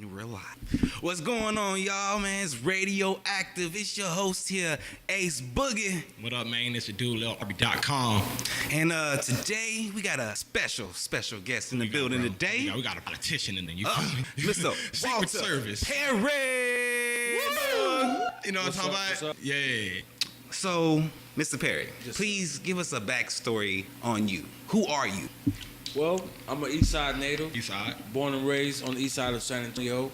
in real life. What's going on, y'all, man? It's Radioactive. It's your host here, Ace Boogie. What up, man? It's your dude, LilArby.com. And today, we got a special guest in the building today. We got a politician in there. You Mr. Secret Walter Service. Perry. You know what I'm talking about? Yeah. So, Mr. Perry, please give us a backstory on you. Who are you? Well, I'm an East Side native. East Side. Born and raised on the East Side of San Antonio.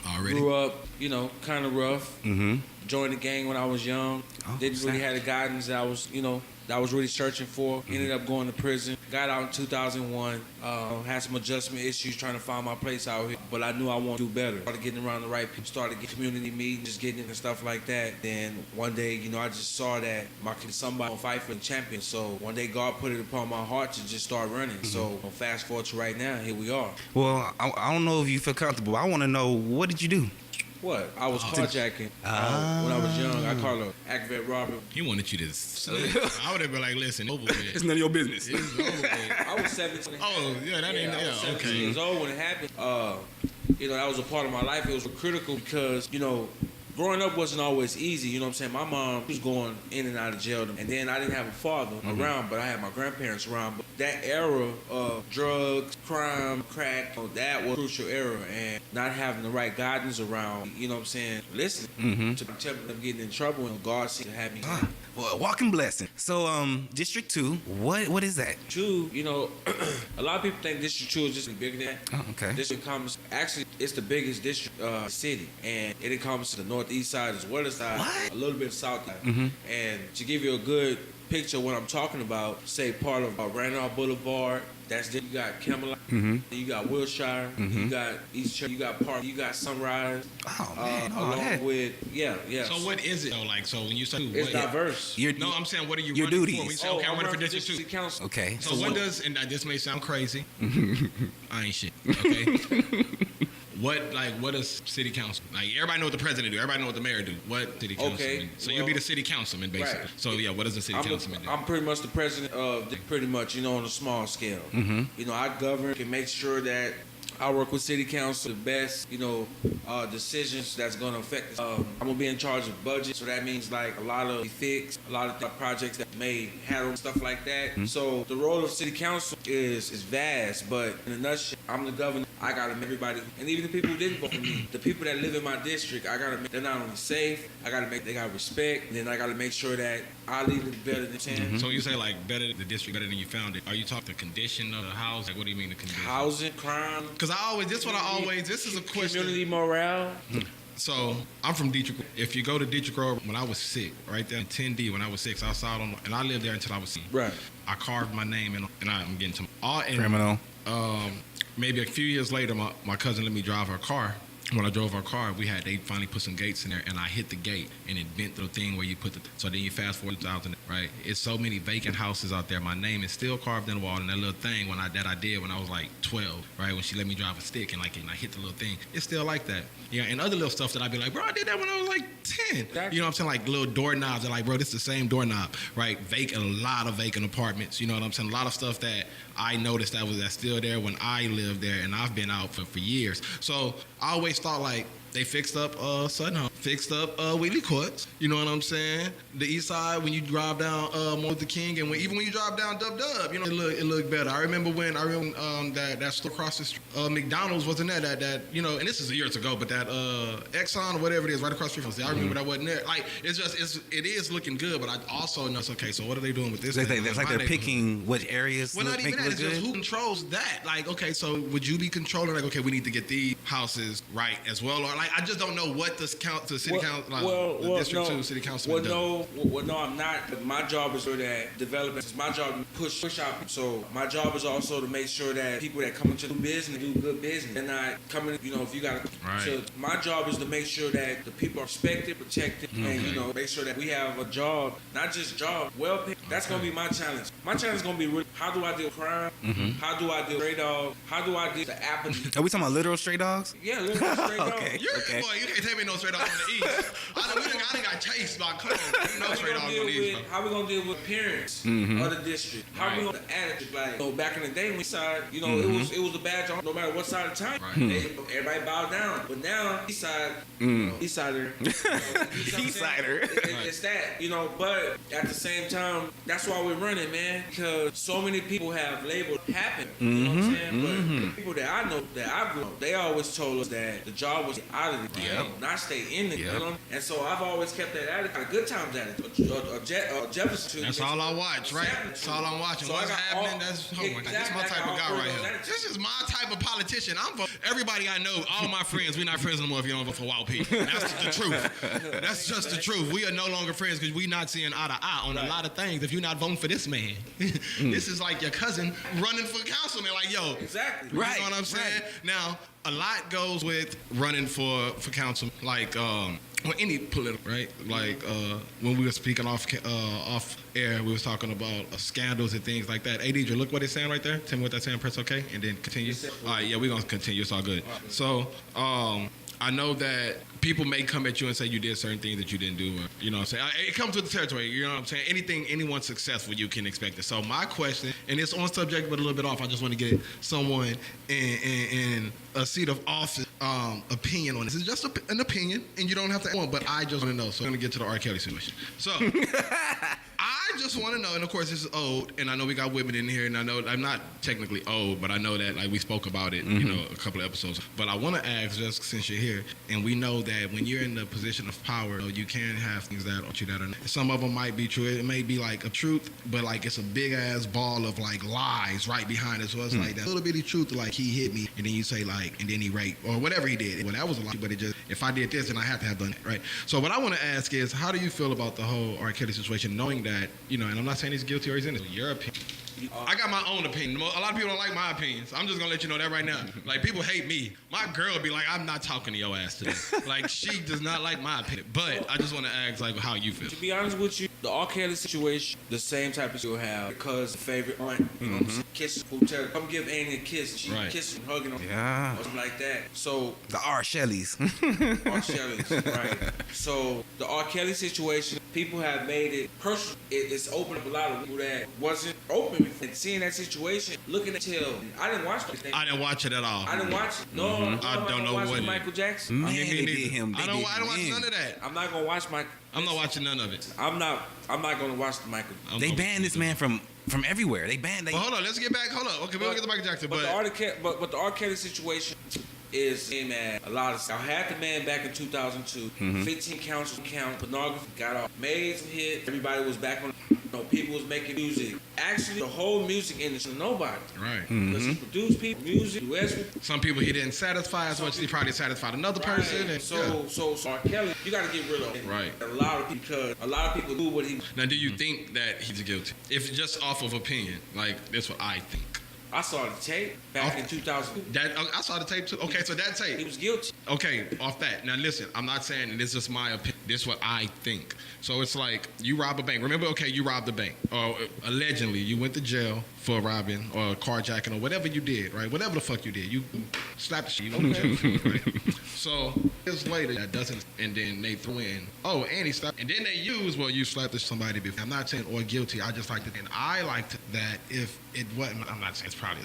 Already. Grew up, kind of rough. Mm-hmm. Joined the gang when I was young. Didn't really have the guidance that I was really searching for. Ended up going to prison. Got out in 2001. Had some adjustment issues trying to find my place out here. But I knew I wanted to do better. Started getting around the right people. Started getting community meetings, just getting into stuff like that. Then one day, I just saw that somebody would fight for the champion. So one day God put it upon my heart to just start running. Mm-hmm. So fast forward to right now, here we are. Well, I don't know if you feel comfortable. I want to know, what did you do? What? I was carjacking when I was young. I called an aggravated robbery. He wanted you to I would have been like, listen, over with. It's none of your business. It's over with. I was 17. Oh, yeah, that ain't, I was 17 okay. years old when it happened. That was a part of my life. It was critical because, growing up wasn't always easy. You know what I'm saying? My mom was going in and out of jail. And then I didn't have a father around, but I had my grandparents around. But that era of drugs, crime, crack, that was a crucial era. And not having the right guidance around, listen to them getting in trouble, and God seemed to have me. Well, walking blessing. So, District 2, what is that? 2, a lot of people think District 2 is just bigger than that. Oh, okay. District encompasses, actually, it's the biggest district city, and it encompasses the northeast side as well as a little bit of south side. Mm-hmm. And to give you a good picture of what I'm talking about, say part of Randolph Boulevard, that's there. You got Camelot, you got Wilshire, you got East Church, you got Park, you got Sunrise. Oh man, along with So what is it though? Like, so when you say it's diverse. I'm saying, what are you your running duties? for? When you say, okay, I'm running for District 2. Council. Okay. So what does, and this may sound crazy, I ain't shit. Okay. What does city council, like, everybody know what the president do, everybody know what the mayor do, what city councilman? So you'll be the city councilman, basically. Right. So yeah, what does the city councilman do? I'm pretty much the president of pretty much, on a small scale. Mm-hmm. I govern and make sure that I work with city council, the best, decisions that's going to affect us. I'm going to be in charge of budget, so that means like a lot of fix, a lot of projects that may handle stuff like that. Mm-hmm. So the role of city council is vast, but in a nutshell, I'm the governor. I got to make everybody, and even the people who didn't vote for me, the people that live in my district, I got to make, they're not only safe, they got respect, and then I got to make sure that I leave it better than 10. Mm-hmm. So you say like the district better than you found it. Are you talking the condition of the house? Like, what do you mean the condition? Housing, crime. Because this is a question. Community morale. So I'm from Dietrich. If you go to Dietrich Road, when I was sick, right there in 10D, when I was 6, outside and I lived there until I was 6. Right. I carved my name and I'm getting to criminal. Maybe a few years later, my cousin let me drive her car. When I drove our car, they finally put some gates in there, and I hit the gate, and it bent the thing where you put so then you fast forward 2000, right? It's so many vacant houses out there. My name is still carved in the wall, and that little thing I did when I was like 12, right? When she let me drive a stick, and I hit the little thing, it's still like that. Yeah, and other little stuff that I'd be like, bro, I did that when I was like 10. Exactly. You know what I'm saying? Like little doorknobs, they're like, bro, this is the same doorknob, right? A lot of vacant apartments, you know what I'm saying? A lot of stuff that I noticed that's still there when I lived there, and I've been out for years. So I always thought like they fixed up Sutton Home, fixed up Wheatley Courts. You know what I'm saying? The East Side, when you drive down Martin Luther King, and even when you drive down Dub, it looked better. I remember that store across the street, McDonald's wasn't there. That and this is years ago, but that Exxon or whatever it is right across the street. I remember that wasn't there. Like it is looking good, but I also know it's okay. So what are they doing with this? It's like they're picking which areas. Well, not even that. It's just who controls that. Like, okay, so would you be controlling? Like, okay, we need to get these houses right as well, or like I just don't know what the city council, the District 2 city council does. No, I'm not. But my job is for that development. It's my job to push out. So my job is also to make sure that people that come into the business do good business. They're not coming. If you got to. Right. So my job is to make sure that the people are respected, protected, and make sure that we have a job, not just job, well paid. That's gonna be my challenge. My challenge is gonna be How do I deal with crime? How do I deal with stray dogs? How do I deal with the apathy? Are we talking about literal stray dogs? Yeah, literally stray dogs. Okay. Boy, you can't tell me no straight dogs on the east. I done got chased by clones. You know straight dogs on the east. How we gonna deal with parents of the district? How we gonna attitude? Like, back in the day when we side, it was a badge on no matter what side of town. Right. Everybody bowed down. But now east side, east sider, East sider. It's that, But at the same time, that's why we're running, man. Because so many people have labeled happen. You know what I'm saying? But people that I know, that I've grown, they always told us that the job was out of the game, not stay in the game. You know? And so I've always kept that attitude, a good times attitude. Jefferson. That's all I watch, right? That's all I'm watching. So What's happening? That's That's my type of guy right here. This is my type of politician. I'm for everybody I know. All my friends. We're not friends no more if you don't vote for Wild Pete. That's the truth. That's just the truth. We are no longer friends because we're not seeing eye to eye on a lot of things. If you're not voting for this man, this is like your cousin running for councilman. Like, yo, exactly. You know what I'm saying? Right. Now, a lot goes with running for council, like or any political, right? Like when we were speaking off air, we was talking about scandals and things like that. Hey, Deidre, look what it's saying right there. Tell me what that's saying. Press OK, and then continue. All right, yeah, we're gonna continue. It's all good. So I know that people may come at you and say you did certain things that you didn't do. You know what I'm saying? It comes with the territory. You know what I'm saying? Anyone successful, you can expect it. So my question, and it's on subject but a little bit off, I just want to get someone in a seat of office opinion on this. It's just an opinion, and you don't have to one, but I just want to know. So I'm going to get to the R. Kelly situation. So I just want to know, and of course this is old, and I know we got women in here, and I know I'm not technically old, but I know that like we spoke about it, a couple of episodes. But I want to ask, just since you're here, and we know that when you're in the position of power, you can have things that are not. Some of them might be true. It may be like a truth, but like it's a big ass ball of like lies right behind it. So it's like that little bitty truth, like he hit me, and then you say like, and then he raped or whatever he did. Well, that was a lie, but it just if I did this, then I have to have done it, right? So what I want to ask is, how do you feel about the whole R. Kelly situation, knowing that and I'm not saying he's guilty or he's innocent. Your opinion. I got my own opinion. A lot of people don't like my opinions. I'm just gonna let you know that right now. Like, people hate me. My girl would be like, I'm not talking to your ass today. Like, she does not like my opinion. But I just want to ask, like, how you feel. To be honest with you, the R. Kelly situation, the same type of you'll have because the favorite aunt, kiss, who tell her, come give Annie a kiss. She kissing, hugging her, or something like that. So the R. Shelleys. R. Shelleys, right? So the R. Kelly situation, people have made it personal. It's opened up a lot of people that wasn't open. And seeing that situation, looking at Till, I didn't watch it. I didn't watch it at all. I didn't watch it. No, I don't know what Michael Jackson. Man, I they did him. I don't watch none of that. I'm not gonna watch Michael. I'm not watching none of it. I'm not gonna watch the Michael. They banned this man from everywhere. They banned. Well, hold on, let's get back. Hold on. Okay, we'll get to Michael Jackson. But the R. Kelly situation is same as a lot of. I had the man back in 2002. 15 counts count pornography, got off, made some hit. Everybody was back on. People was making music. Actually, the whole music industry, nobody. Right. Because he produced people, music, some people he didn't satisfy as much as he probably satisfied another person. And, so R. Kelly, you got to get rid of him. Right. A lot of people, because a lot of people do what he. Now, do you think that he's guilty? If just off of opinion, like that's what I think. I saw the tape back in 2000. I saw the tape too. Okay, so that tape. He was guilty. Okay, off that. Now listen, I'm not saying this is just my opinion. This is what I think. So it's like you rob a bank. Remember, okay, you robbed the bank. Or allegedly you went to jail for robbing or carjacking or whatever you did, right? Whatever the fuck you did. You slapped the shit. You went to jail, right? So years later, that doesn't, and then they threw in, oh, and he slapped, and then they use, well, you slapped somebody before. I'm not saying or guilty. I just like to, and I liked that if it wasn't, I'm not saying it's probably,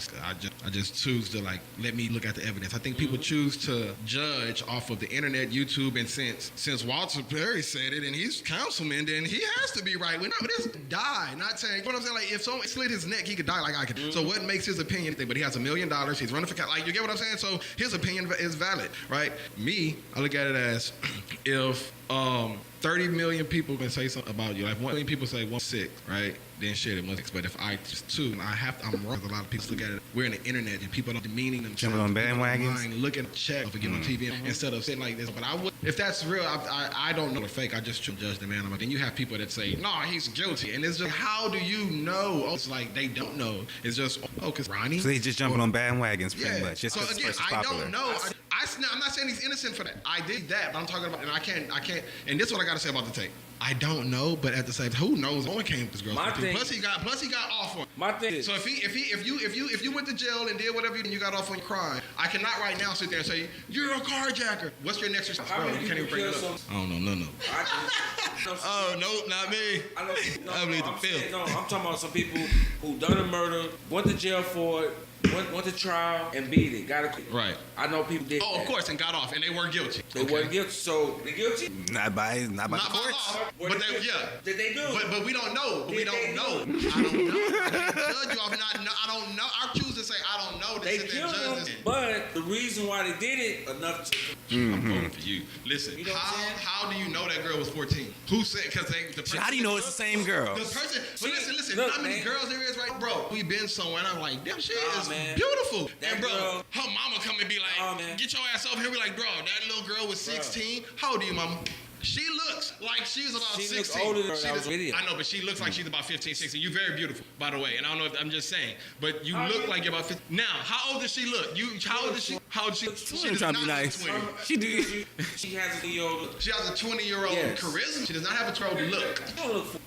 I just choose to like, let me look at the evidence. I think people choose to judge off of the internet, YouTube, and since Walter Perry said it and he's councilman, then he has to be right. We're not, this die, not saying, you know what I'm saying? Like if someone slit his neck, he could die like I could. So what makes his opinion, but he has $1 million, he's running for, like, you get what I'm saying? So his opinion is valid, right? Me, I look at it as if 30 million people can say something about you. Like 1 million people say 1.6, right? Then shit, it must. But if I just 2, and I'm wrong. A lot of people look at it. We're in the internet, and people are demeaning themselves. Jumping on bandwagons. Look at the check for getting on TV instead of sitting like this. But I would, if that's real, I don't know the fake. I just judge the man. But then you have people that say, no, he's guilty, and it's just, how do you know? Oh, it's like they don't know. It's just, oh, cause Ronnie. So they just jumping on bandwagons, pretty much. Just so again, I don't know. I'm not saying he's innocent for that. I did that, but I'm talking about, and I can't. And this is what I got to say about the tape. I don't know, but at the same time, who knows? No one came with this girl. Plus he got off on. My thing is, so if you went to jail and did whatever and you got off on your crime, I cannot right now sit there and say you're a carjacker. What's your next response? Bro, you can't even bring it up. I don't know, no. Oh no, not me. I believe the film. No, I'm talking about some people who done a murder, went to jail for it. Went to trial and beat it. Got it. Right. I know people did. Oh, of course, and got off, and they weren't guilty. They weren't guilty. So they guilty? Not by the courts. But Did they do? But we don't know. We don't know. I don't know. I can't judge you off I don't know. I choose to say I don't know. They killed them. But the reason why they did it enough to. I'm voting for you. Listen. You know how do you know that girl was 14? Who said? Because the person. How do you know it's the same girl? The person. But listen. Look, how many girls there is, right, bro? We been somewhere, and I'm like, damn, she is beautiful. That and bro, girl, her mama come and be like, get your ass over here. We like, bro, that little girl was 16. How old are you, mama? She looks like she's about 16. Looks older than video. I know, but she looks like she's about 15, 16. You're very beautiful, by the way. And I don't know if I'm just saying, but you look like you're about 15. Now, how old does she look? How old is she? How old is she? She does not be nice. She do. She has a 20-year-old. She has a 20-year-old charisma. She does not have a 12 look.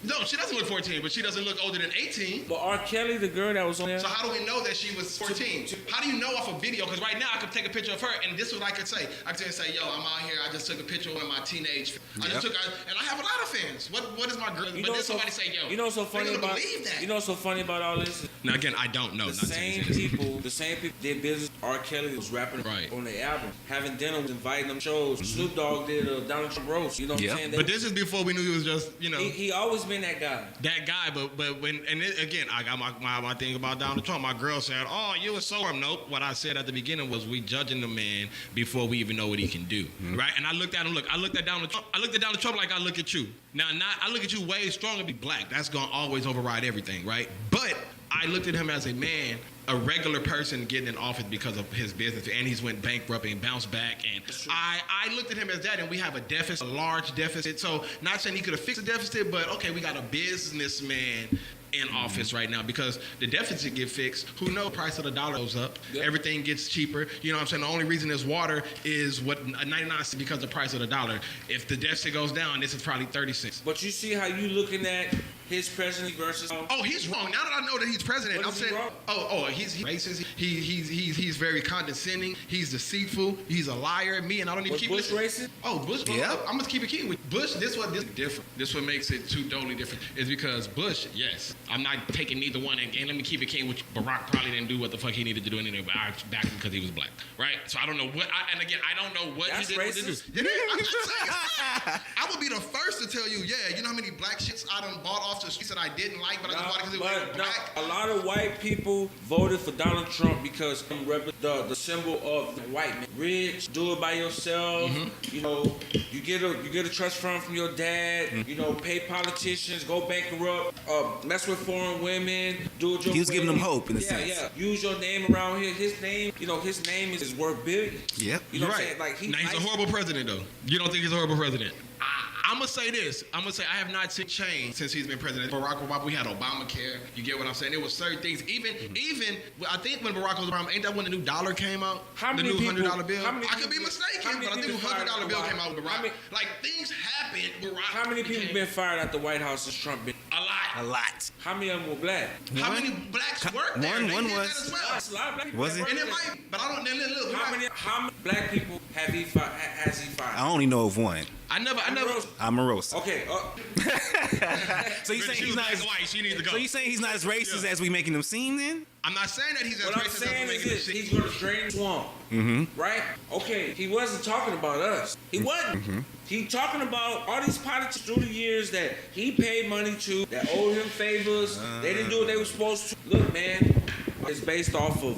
No, she doesn't look 14, but she doesn't look older than 18. But R. Kelly, the girl that was on there. So how do we know that she was 14? How do you know off a video? Because right now I could take a picture of her, and this is what I could say. I could say, yo, I'm out here. I just took a picture of my teenage. And I have a lot of fans. What is my girl? But then somebody say, yo, you know what's so funny about believe that. You know what's so funny about all this? Now again, I don't know. The same people did business. R. Kelly was rapping on the album, having dinner, inviting them shows. Snoop Dogg did a Donald Trump roast. You know what I'm saying? But this is before we knew he was just, He always been that guy. But when again, I got my thing about Donald Trump. My girl said, "Oh, you were so nope." What I said at the beginning was we judging the man before we even know what he can do, right? And I looked at him. I looked at Donald Trump. I looked at Donald Trump like I look at you. Now, I look at you way stronger. Be black. That's gonna always override everything, right? But I looked at him as a man, a regular person getting in office because of his business, and he's went bankrupt and bounced back. And I looked at him as that, and we have a deficit, a large deficit. So not saying he could have fixed the deficit, but okay, we got a businessman in office right now because the deficit get fixed. Who knows? Price of the dollar goes up. Yep. Everything gets cheaper. You know what I'm saying? The only reason there's water is 99 cents because of the price of the dollar. If the deficit goes down, this is probably 30 cents. But you see how you looking at his presidency versus. Oh, he's wrong. Now that I know that he's president, I'm saying. He's racist. He's very condescending. He's deceitful. He's a liar. I don't even keep Bush racist. Oh, Bush. Yeah. I'm gonna keep it key with Bush. This different. This what makes it totally different is because Bush. Yes, I'm not taking neither one. And let me keep it king. Which Barack probably didn't do what the fuck he needed to do anyway. But I back him because he was black, right? So I don't know what. I don't know what That's he did. Racist. I'm just saying. I would be the first to tell you. Yeah, you know how many black shits I done bought off the streets that I didn't like, but I just bought it because it was black. A lot of white people voted for Donald Trump because the symbol of the white man. Rich, do it by yourself. You know, you get a trust fund from your dad. You know, pay politicians, go bankrupt, mess with foreign women, do it your way. He was giving them hope in a sense. Yeah. Use your name around here. His name is worth billions. Yep. You know what I'm saying? Like he's a horrible president though. You don't think he's a horrible president? I'm going to say this. I have not seen change since he's been president. Barack Obama, we had Obamacare. You get what I'm saying? There was certain things. Even, I think when Barack was around, ain't that when the new dollar came out? The new $100 bill? I could be mistaken, but I think the $100 bill came out with Barack. Like, things happened. How many people been fired at the White House since Trump been? A lot. How many of them were black? How many blacks worked there? One was. That as well. That's a lot of black people. Was it? And it might, but I don't, look. How many black people has he fired? I only know of one. I never. Omarosa. Okay. So you saying he's not as white? She needs to go. So you saying he's not as racist as we making him seem then? I'm not saying that he's as what racist I'm saying as we is making him this: seem. he's going to drain the swamp, right? Okay, he wasn't talking about us. He wasn't. He talking about all these politicians through the years that he paid money to, that owed him favors. They didn't do what they were supposed to. Look, man, it's based off of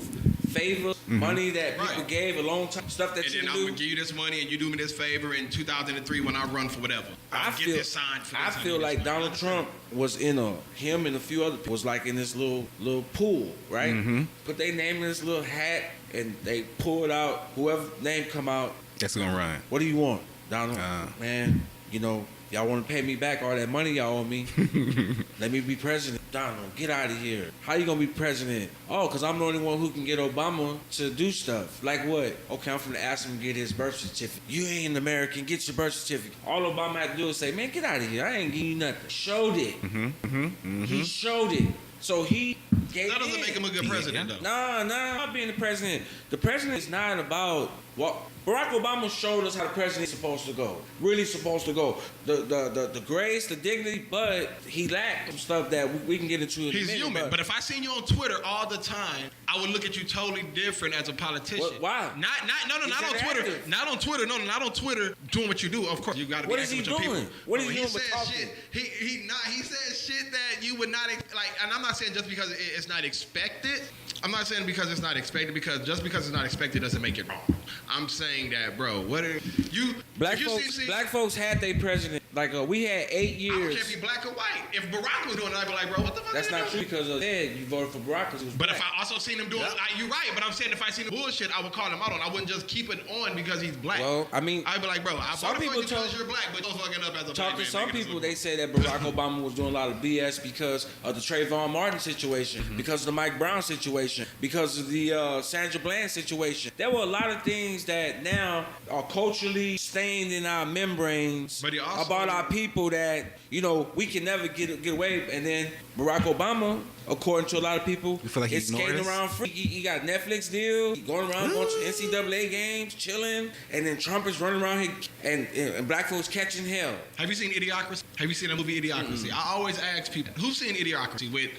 favors, money that people gave a long time, stuff that you do. And then I'm gonna give you this money, and you do me this favor in 2003 when I run for whatever. I feel like Donald Trump was him and a few other people was like in this little pool, right? Put their name in this little hat, and they pull it out. Whoever name come out, that's gonna run. What do you want, Donald? Man, You know, y'all want to pay me back all that money y'all owe me. Let me be president. Donald, get out of here. How you gonna be president? Oh, because I'm the only one who can get Obama to do stuff. Like what? Okay, I'm finna ask him to get his birth certificate. You ain't an American, get your birth certificate. All Obama had to do is say, man, get out of here. I ain't giving you nothing. Showed it. He showed it. So he gave That doesn't in. make him a good president, though. Nah, not being the president. The president is not about what Barack Obama showed us how the president is supposed to go. Really supposed to go. The grace, the dignity, but he lacked some stuff that we can get into in a He's minute. human, but if I seen you on Twitter all the time, I would look at you totally different as a politician. Why? Not on Twitter. active. Not on Twitter. No, not on Twitter. Doing what you do, of course. You got to be What is active he with your doing? people. What is Bro, he doing but says talking? shit. He says shit that you would not like. And I'm not saying just because it's not expected. I'm not saying because it's not expected, because just because it's not expected doesn't make it wrong. I'm saying that, bro. What are you? Black you folks, see, black folks had their president. Like we had 8 I don't years. care if you black or white. If Barack was doing it, I'd be like, bro, what the fuck? That's are you not true doing? because you voted for Barack because he was But black. if I also seen him doing, you're right. But I'm saying if I seen the bullshit, I would call him out on. I wouldn't just keep it on because he's black. Well, I mean, I'd be like, bro, I some voted for people you because talk- you're black, but you're fucking up as a black Talk man. to some making us people, look- they say that Barack Obama was doing a lot of BS because of the Trayvon Martin situation, because of the Mike Brown situation, because of the Sandra Bland situation. There were a lot of things that now are culturally stained in our membranes But he also- about our people that, you know, we can never get away. And then Barack Obama, according to a lot of people, You feel like he is ignored skating us? around free. He got a Netflix deal. He going around going to NCAA games, chilling. And then Trump is running around here and black folks catching hell. Have you seen Idiocracy? Have you seen the movie Idiocracy? I always ask people, who's seen Idiocracy with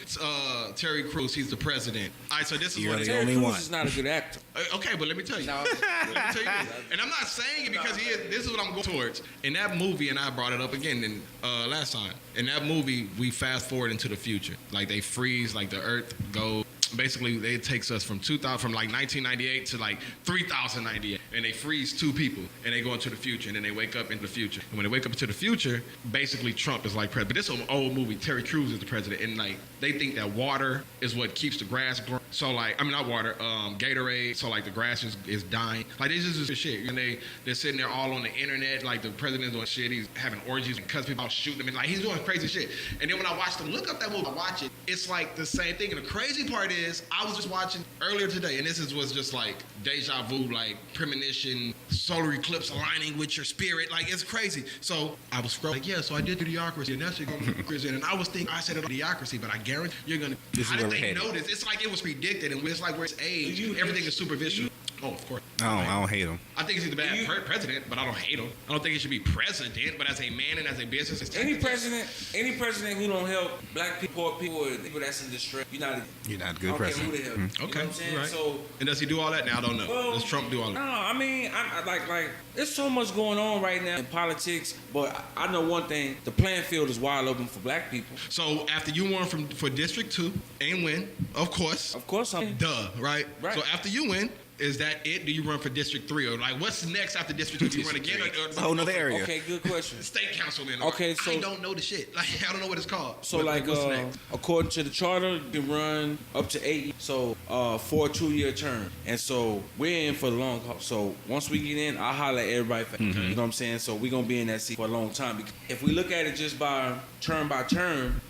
Terry Crews? He's the president. All right, so this is You're what the it is. only Terry Crews one. is not a good actor. Okay, but let me tell you. No. Let me tell you this. And I'm not saying it because he is. This is what I'm going towards. In that movie, and I brought it up again last time. In that movie, we fast forward into the future. Like they freeze, like the Earth goes. Basically, it takes us from 1998 to like 3098, and they freeze two people, and they go into the future, and then they wake up into the future. And when they wake up into the future, basically Trump is like president. But this is an old movie. Terry Crews is the president, and like they think that water is what keeps the grass growing. So like, I mean not water, Gatorade. So like the grass is dying. Like this is just shit. And they're sitting there all on the internet. Like the president's doing shit. He's having orgies and cuts people out, shooting them, and like he's doing crazy shit. And then when I watched him look up that movie, I watch it. It's like the same thing. And the crazy part is, I was just watching earlier today, and was just like deja vu, like premonition, solar eclipse aligning with your spirit. Like it's crazy. So I was scrolling, like, yeah, so I did Idiocracy, and that's Idiocracy. And I was thinking, I said Idiocracy, but I guarantee you're gonna. This How is did where we're they headed. know this? It's like it was predicted, and it's like where it's age, everything is superficial. Oh, of course. I don't hate him. I think he's the bad president, but I don't hate him. I don't think he should be president, but as a man and as a business, it's Any president who don't help black people, poor people, or people that's in distress, you're not a good president. Who the hell. You know Okay, what I'm saying? right. So, And does he do all that? Now I don't know. well, Does Trump do all no, that? I mean, I like there's so much going on right now in politics, but I know one thing: the playing field is wide open for black people. So after you won for District 2 and win, of course, I'm. duh, right? Right. So after you win, is that it? Do you run for District 3? Or like what's next after District 2? Do you run again? It's a whole nother area. Okay, good question. State councilman. Okay, so- I don't know the shit. Like I don't know what it's called. So But, like what's next? according to the charter, you can run up to 8 years. So for a 2-year term. And so we're in for the long haul. So once we get in, I'll holler at everybody. You know what I'm saying? So we're gonna be in that seat for a long time. Because if we look at it just by term,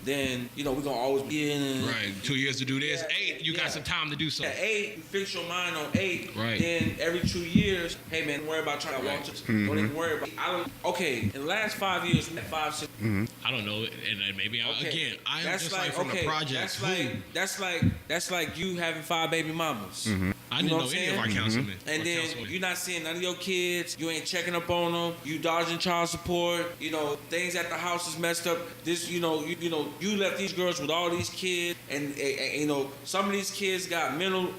then we're gonna always be in. Right, 2 years to do this. Yeah, 8, you yeah. got some time to do At something. 8, you fix your mind on 8. Right. Then every 2 years, hey man, don't worry about trying to walk to. Don't even worry about. Okay, in the last 5 years, we had 5, 6. I don't know, and maybe Okay. I am That's just like from the project. That's like you having 5 baby mamas. I You didn't know know what any I'm of our saying? councilmen. And or then councilwomen. you're not seeing none of your kids. You ain't checking up on them. You dodging child support. Things at the house is messed up. This, you left these girls with all these kids, and some of these kids got mental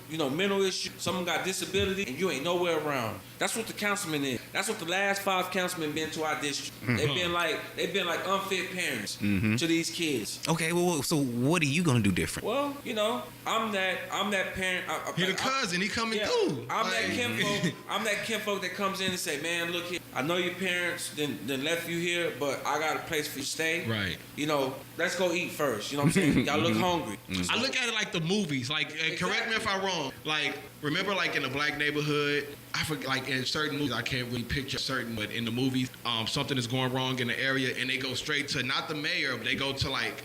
issues. Some of them got disability, and you ain't nowhere around. That's what the councilman is. That's what the last 5 councilmen been to our district. They've been like unfit parents to these kids. Okay, well, so what are you gonna do different? Well, I'm that parent. He the cousin, he coming Yeah, through. I'm Like- that kinfolk. I'm that kinfolk that comes in and say, "Man, look here. I know your parents didn't left you here, but I got a place for you to stay. Right. Let's go eat first. You know what I'm saying? Y'all look hungry. I look at it like the movies. Like, correct me if I'm wrong. Like, Remember, like in a black neighborhood, I forget, like in certain movies, I can't really picture certain, but in the movies, something is going wrong in the area, and they go straight to not the mayor, but they go to like,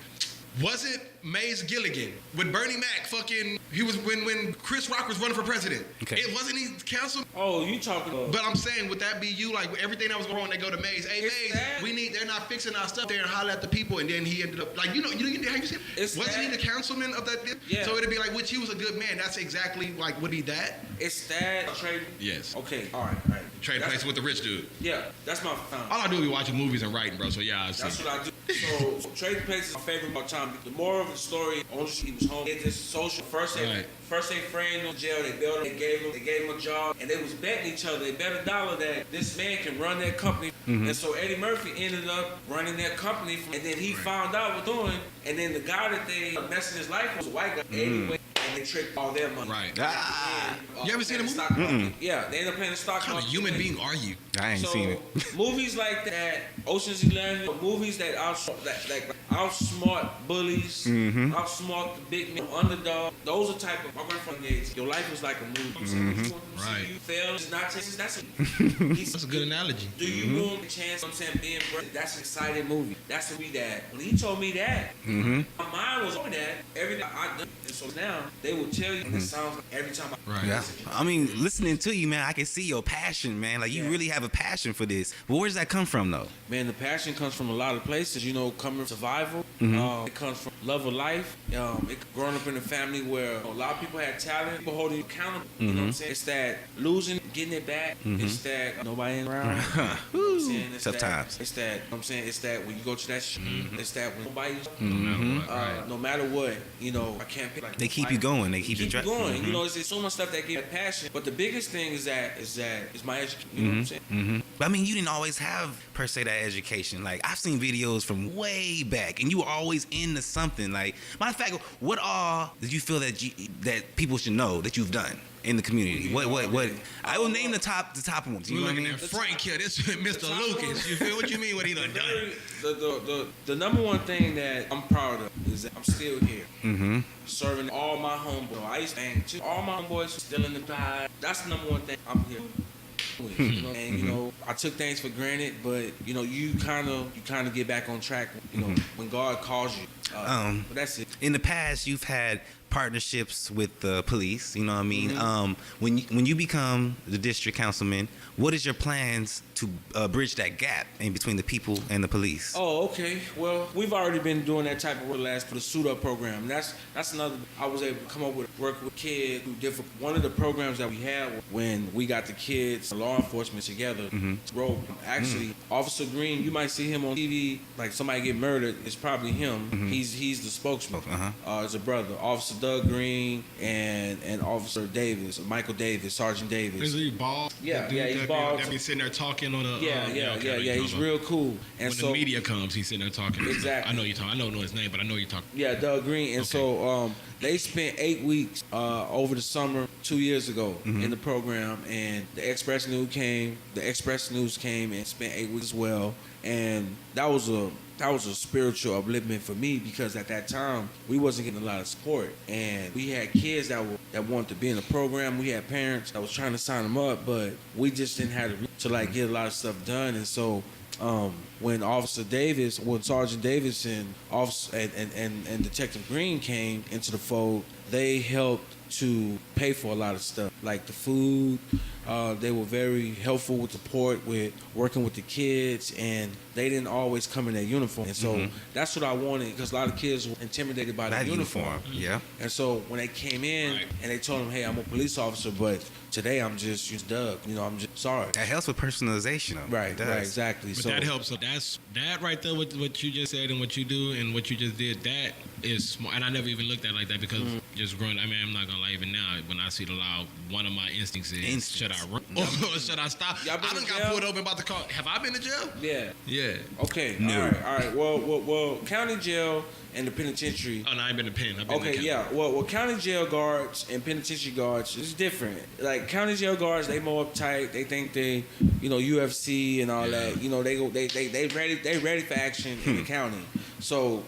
was it Mays Gilligan with Bernie Mac? Fucking, he was when Chris Rock was running for president. Okay. It wasn't he council. Oh, you talking about? But I'm saying, would that be you? Like everything that was going on, they go to Mays. Hey, It's Mays, that. they're not fixing our stuff there and holler at the people, and then he ended up like, you know, have you seen? Wasn't he the councilman of that? Yeah. So it'd be like, which he was a good man. That's exactly like, would he that? It's that trade. Yes. Okay. All right. Trade That's- place with the rich dude. Yeah, that's my. All I do is watching movies and writing, bro. So yeah, I see. That's what I do. So Trading Places is my favorite of all time. The moral of the story, he was home. He had this social. First they framed him in jail. They bailed him. They gave him a job, and they was betting each other. They bet $1 that this man can run their company. And so Eddie Murphy ended up running their company, and then he found out what doing. And then the guy that they messing his life was a white guy anyway. And they tricked all their money. Right. You ever seen the movie? Yeah, they ended up playing the stock What kind of market. human being are you? I ain't So seen it. movies like that, Ocean's 11, movies that outsmart bullies, outsmart the big man, underdog. Those are type of my grandfather gave. Your life is like a movie. Right. You fail, it's not Texas. That's That's a good analogy. Do you want a chance? I'm saying being brave. That's an exciting movie. That's what we that. When he told me that, my mind was on that. Everything I done. And so now they will tell you, and it sounds like every time I Right. Yeah. I mean, listening to you, man, I can see your passion, man. Like, you really have a passion for this. But where does that come from, though? Man, the passion comes from a lot of places. You know, coming from survival. It comes from love of life. Growing up in a family where a lot of people had talent, people holding you accountable. You know what I'm saying? It's that losing, getting it back. It's that nobody ain't around. You know what I'm saying? It's Tough that, times. It's that, you know what I'm saying? It's that when you go to that shit, it's that when nobody's, No matter what. Right. no matter what, you know, I can't pick like They keep you going. They keep you going. You know, it's so much stuff that gives me passion. But the biggest thing is my education. You know what I'm saying? But I mean, you didn't always have, per se, that education. Like, I've seen videos from way back, and you were always into something. Like, matter of fact, what all did you feel that people should know that you've done in the community? What? I will name the top ones. You We're know what I looking mean? at Frank here. This is Mr. Lucas. You feel what you mean? What he done done? The number one thing that I'm proud of is that I'm still here. Serving all my homeboys. I used to thank all my homeboys still in the drive. That's the number one thing I'm here with. You know? And you know, I took things for granted, but you know, you kind of get back on track. You know, when God calls you. But that's it. In the past, you've had partnerships with the police. You know what I mean? When you become the district councilman, what is your plans to bridge that gap in between the people and the police? Oh, okay. Well, we've already been doing that type of work for the Suit Up program. That's another. I was able to come up with work with kids who different. One of the programs that we had when we got the kids, and law enforcement together. Actually, Officer Green, you might see him on TV. Like somebody get murdered, it's probably him. He's the spokesman. It's a brother, Officer Doug Green and Officer Davis, Michael Davis, Sergeant Davis. Is he bald? Yeah, Dude, he's that bald. That be sitting there talking on a. Yeah. He's real cool. And When so the media comes, he's sitting there talking. Exactly. I know you talking. I don't know his name, but I know you talking. Yeah, Doug Green. And so they spent 8 weeks over the summer 2 years ago in the program, and the Express News came and spent 8 weeks as well, and that was a spiritual upliftment for me because at that time we wasn't getting a lot of support, and we had kids that wanted to be in the program. We had parents that was trying to sign them up, but we just didn't have to like get a lot of stuff done. And so when Sergeant Davis and and Detective Green came into the fold, they helped to pay for a lot of stuff like the food. They were very helpful with support, with working with the kids, and they didn't always come in their uniform. And so that's what I wanted, because a lot of kids were intimidated by the uniform. Yeah. And so when they came in and they told them, hey, I'm a police officer, but today I'm just Doug. You know, I'm just sorry. That helps with personalization. Right, It does. right, exactly. But So that helps. So that right there, with what you just said and what you do and what you just did, that is smart. And I never even looked at it like that because just growing. I mean, I'm not gonna lie. Even now, when I see the law, one of my instincts is, should I run or should I stop? Y'all I been done to got jail? pulled over about the car. Have I been to jail? yeah. Yeah. Okay. No. All right. Well, county jail and the penitentiary. Oh no, I ain't been to pen. I've been to Okay, county. yeah. Well, county jail guards and penitentiary guards is different. Like county jail guards, they more uptight. They think they, UFC and all that. You know, they ready for action in the county. So,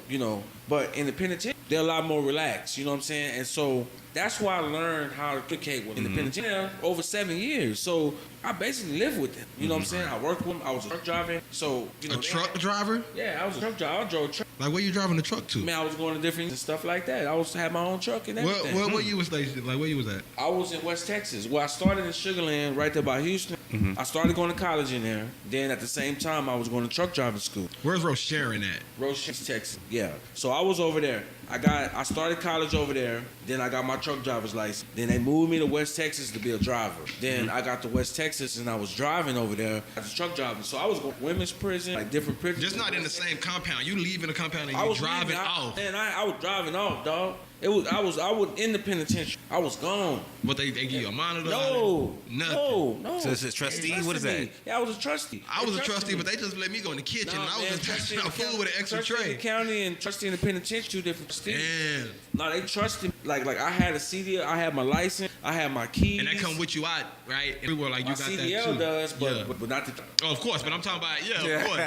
but in the penitentiary, they're a lot more relaxed, you know what I'm saying? And so that's why I learned how to communicate with them. In the penitentiary over 7 years. So I basically lived with them. You know what I'm saying? I worked with them. I was a truck driver. So, A truck driver? Yeah, I was a truck driver. I drove a truck. Like, where you driving the truck to? Man, I was going to different stuff like that. I had my own truck and everything. Where you was stationed? Like, where you was at? I was in West Texas. Well, I started in Sugar Land right there by Houston. I started going to college in there. Then at the same time, I was going to truck driving school. Where's Rocheron at? Rocheron, Texas. Yeah. So I was over there. I started college over there. Then I got my truck driver's license. Then they moved me to West Texas to be a driver. Then I got to West Texas and I was driving over there as a truck driver. So I was going to women's prison, like different prisons. Just not in the same compound. You leaving the compound and I you was driving leaving, off. Man, I was driving off, dog. I was in the penitentiary. I was gone. But they give you a monitor? No. Nothing. No. So it's a trustee? What is that? Yeah, I was a trustee. I was a trustee, but they just let me go in the kitchen and I was just touching out food with an extra trustee in tray. the county and trustee in the penitentiary, two different trustees. Damn. No, they trusted. Like I had a CD, I had my license, I had my keys. And that come with you out, right? Everywhere, like you my got CDL that too. does, but not the. Oh, of course, but I'm talking about of course.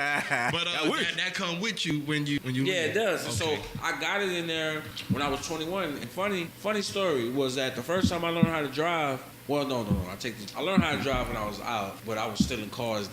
But that come with you when you. Yeah, it does. Okay. So I got it in there when I was 21. And funny story was that the first time I learned how to drive. Well, no. I learned how to drive when I was out, but I was still in cars.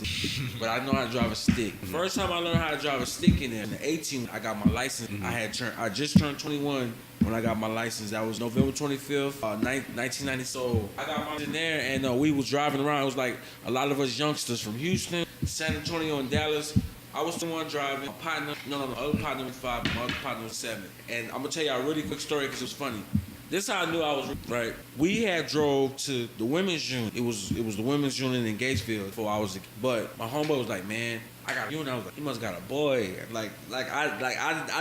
But I know how to drive a stick. First time I learned how to drive a stick in there, in the 18, I got my license. I just turned 21 when I got my license. That was November 25th, 1990. So I got mine in there, and we was driving around. It was like a lot of us youngsters from Houston, San Antonio, and Dallas. I was the one driving. My partner, the other partner was 5, my other partner was 7. And I'm gonna tell you a really quick story because it was funny. This is how I knew I was right. We had drove to the women's unit. It was the women's unit in Gatesville before I was a kid. But my homeboy was like, man, I got you, and I was like, he must got a boy. I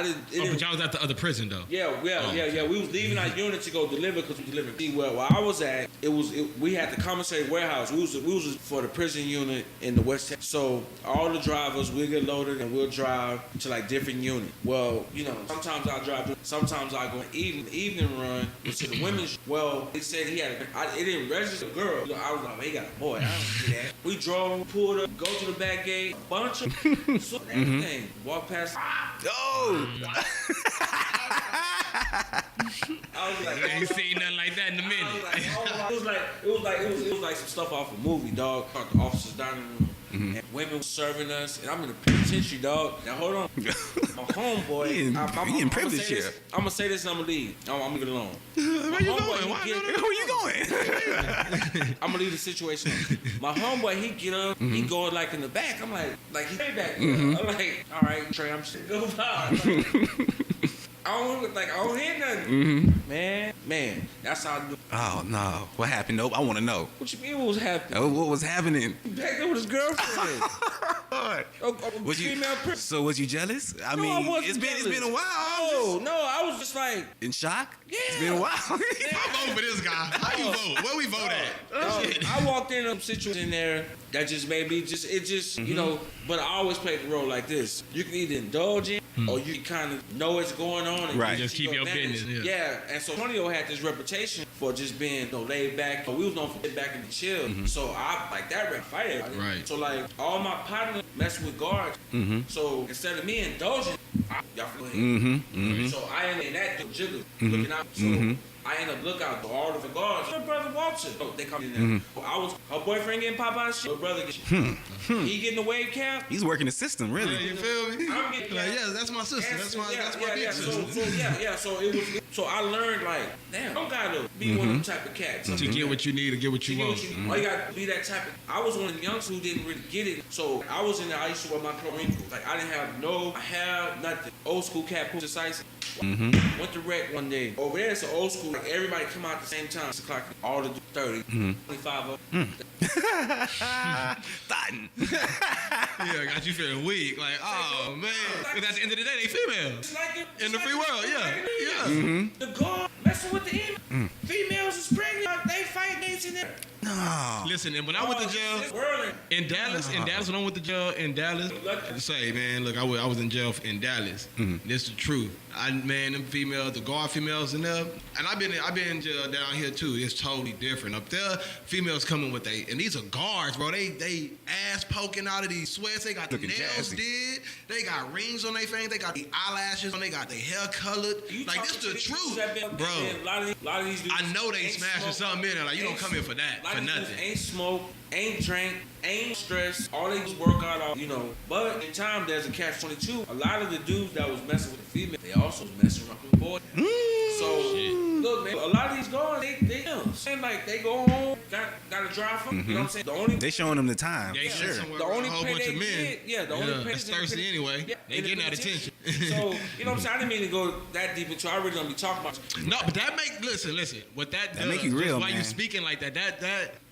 didn't. But y'all was at the other prison though. Yeah. We was leaving our unit to go deliver because we delivered. See, where I was at, we had the commissary warehouse. We was for the prison unit in the West Texas. So all the drivers, we'll get loaded and we'll drive to like different units. Well, sometimes I drive. Sometimes I go evening run to the women's. Well, they said he had. It didn't register a girl. I was like, he got a boy. I don't do that. We drove, pulled up, go to the back gate, a bunch. So everything. Walk past. Oh! I was like, I ain't seen nothing like that in a minute. It was like some stuff off a movie, dog. The officers dining room. And women serving us, and I'm in the penitentiary, dog. Now hold on, my homeboy. He in privilege here. I'm gonna say this, and I'm gonna leave. I'm gonna leave it alone. Where you going? Where you going? I'm gonna leave the situation. My homeboy, he get up, he going like in the back. I'm like he way back. I'm like, all right, Trey, I'm just gonna go by. I don't hear nothing. Man, that's how I do. Oh no, what happened? Nope, I want to know. What you mean? What was happening? Oh, what was happening? Back there with his girlfriend. So was you jealous? I No, mean, I wasn't it's jealous. been a while. No, I was just like, In shock? Yeah. It's been a while. I vote for this guy. How you vote? Where we vote at? I walked in a situation there that just made me but I always play the role like this. You can either indulge in or you kind of know what's going on and Right. Just keep your manage. business. Yeah, and so Antonio had this reputation for just being laid back. But we was known for get back and chill. So I like that fight everybody. Right. So like all my partners mess with guards. So instead of me indulging, y'all feel So I ain't in that jiggle looking out. So I end up lookout for all of the guards. My brother Walter. Oh, they come in there. Her boyfriend getting Popeye's shit. Her brother getting he getting the wave cap. He's working the system, really. You feel me? I'm getting Like, yeah, that's my sister. That's my big sister. So it was. So I learned like, damn, I don't gotta be one of them type of cats. To get what you need or get what you want. All you gotta be that type of. I was one of the youngsters who didn't really get it. So I was in there. I used to wear my pro wrinkles. Like I didn't have no hair, nothing. Old school cat, precise. Went to rec one day. Over there, it's an old school. Like everybody come out at the same time. 6 o'clock. All the 30, 25 of them. Thottin. Yeah, got you feeling weak. Like, oh man. Because at the end of the day, they females. It's like it, In the free world, yeah. The guard messing with the females is pregnant. They fighting. They in there. No. Listen, and when I went to jail in Dallas, when I went to jail in Dallas, I say, man, look, I was in jail in Dallas. This is the truth. Them females, the guard females in there, and I've been in jail down here too. It's totally different. Up there, females coming with and these are guards, bro. They ass poking out of these sweats. They got the nails did. They got rings on their fingers. They got the eyelashes on. They got their hair colored. Like, this the truth, bro. A lot of these dudes, I know they smashing something in there. Like, you don't come here for that, for nothing. Ain't smoke, ain't drink, ain't stress. All they do is work out, But in time, there's a catch-22. A lot of the dudes that was messing with the female, they also was messing around with the boy. So, look, man, a lot of these guys, they seem like they go home, got a drive from. You know what I'm saying? They showing them the time. Yeah, sure. The only whole bunch of men. The only pay that's thirsty anyway. Yeah, they getting that attention. So, you know what I'm saying? I didn't mean to go that deep into. I really don't be talking about. No, but that listen. What that does, make you real, why man. you speaking like that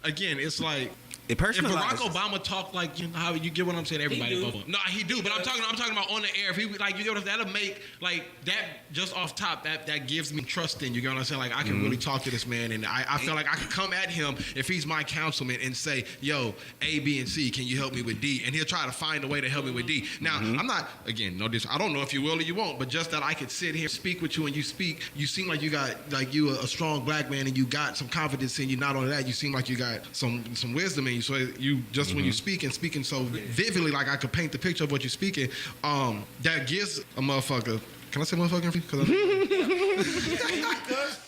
again, it's like. It If personalizes. Barack Obama talked like how you get what I'm saying, everybody vote for him. No, he do, but I'm talking about on the air. If he like, you get what I'm saying, that'll make like that just off top. That gives me trust in you. Get what I'm saying? Like, I can really talk to this man, and I feel like I can come at him if he's my councilman and say, yo, A, B, and C, can you help me with D? And he'll try to find a way to help me with D. Now, I'm not I don't know if you will or you won't, but just that I could sit here, speak with you, and you speak. You seem like you got you a strong black man, and you got some confidence in you. Not only that, you seem like you got some wisdom in you. So you. Just when you speaking so vividly, like I could paint the picture of what you're speaking, that gives a motherfucker. Can I say motherfucker? Because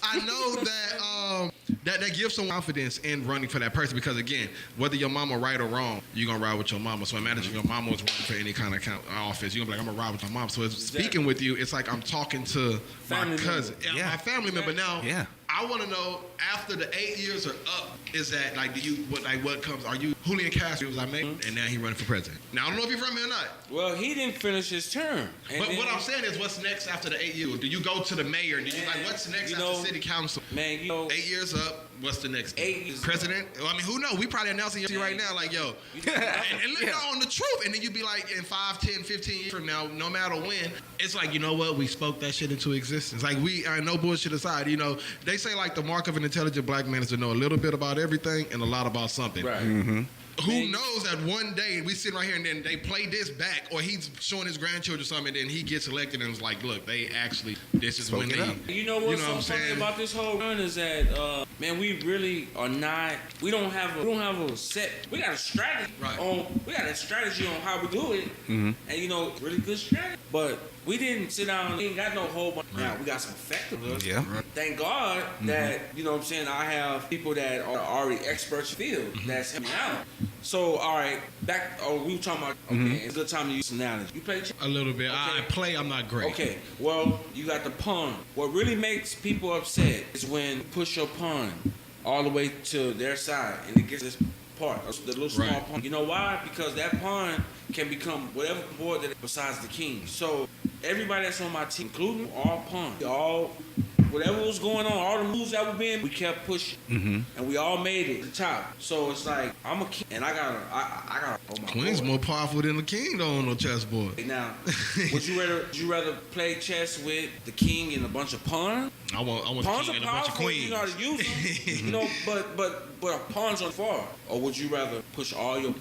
I know that gives some confidence in running for that person. Because again, whether your mama right or wrong, you're gonna ride with your mama. So imagine if your mama was running for any kind of office, you're gonna be like, I'm gonna ride with your mom. So speaking with you, it's like I'm talking to my cousin, my family member. Now, I want to know, after the 8 years are up, is that like, what comes? Are you Julian Castro? Was I made, and now he running for president? Now I don't know if you're from here or not. Well, he didn't finish his term. But what I'm saying is, what's next after the 8 years? Do you go to the mayor? Do you what's next after city council? Man, 8 years up. What's the next? 8 years. President? I mean, who knows? We probably announcing you right now, like, yo. and look on the truth. And then you be like, in 5, 10, 15 years from now, no matter when, it's like, you know what? We spoke that shit into existence. Like, no bullshit aside, they say like the mark of an intelligent black man is to know a little bit about everything and a lot about something. Right. Who knows that one day we sitting right here and then they play this back, or he's showing his grandchildren something, and then he gets elected and it's like, look, this is when they. You know what's so funny about this whole run is that, man, we really are not. We don't have a set. We got a strategy we got a strategy on how we do it, and really good strategy. But we didn't sit down. We ain't got no whole bunch. Now we got some effectiveness. Yeah. Thank God that what I'm saying. I have people that are already experts in the field that's helping me out. So, all right, we were talking about, it's a good time to use some analogy. You play chess? A little bit. Okay. I play, I'm not great. Okay, well, you got the pawn. What really makes people upset is when you push your pawn all the way to their side, and it gets this part, the little small pawn. You know why? Because that pawn can become whatever board that besides the king. So, everybody that's on my team, including all pawns, whatever was going on, all the moves that were being, we kept pushing, and we all made it to the top. So it's like, I'm a king, and I gotta. Oh my Queen's board. more powerful than the king though on no chessboard. Now, would you rather play chess with the king and a bunch of pawns? I want Pawns the king are and a bunch of powerful. queens. You know how to use them, but a pawns on far. Or would you rather push all your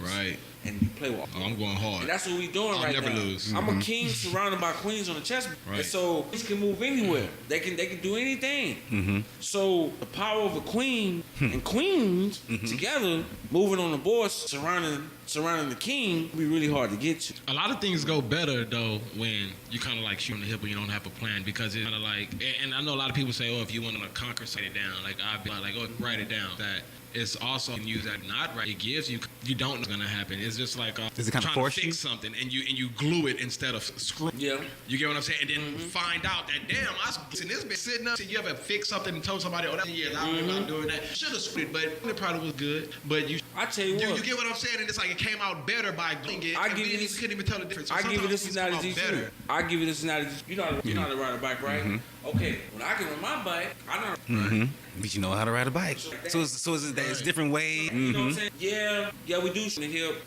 and you play with all? Oh, I'm going hard. And that's what we doing I'll right never now. lose. I'm a king surrounded by queens on the chessboard. Right. And so queens can move anywhere. They can do anything. So the power of a queen and queens together moving on the board surrounding the king be really hard to get to. A lot of things go better though when you kind of like shoot on the hip and you don't have a plan, because it's kind of like, and I know a lot of people say, oh, if you want to conquer, write it down. Like I'd be like, oh, write it down. That it's also use that not right. It gives you don't know what's gonna happen. It's just like Does it kind of trying force to fix something and you glue it instead of screw. Yeah. You get what I'm saying? And then find out that damn, in this bitch sitting up. You ever fix something and told somebody, oh, that's years I remember about doing that. Should have screwed it, but it probably was good. But I tell you what, you get what I'm saying? And it's like it came out better by doing it. I give you this. Couldn't even tell the difference. So I give you this sometimes analogy things come out too. better. I give you this analogy. You know how to ride a bike, right? Okay, when I get on my bike, I know. But you know how to ride a bike. So it's different ways. You know what I'm saying? Yeah, we do in the hip,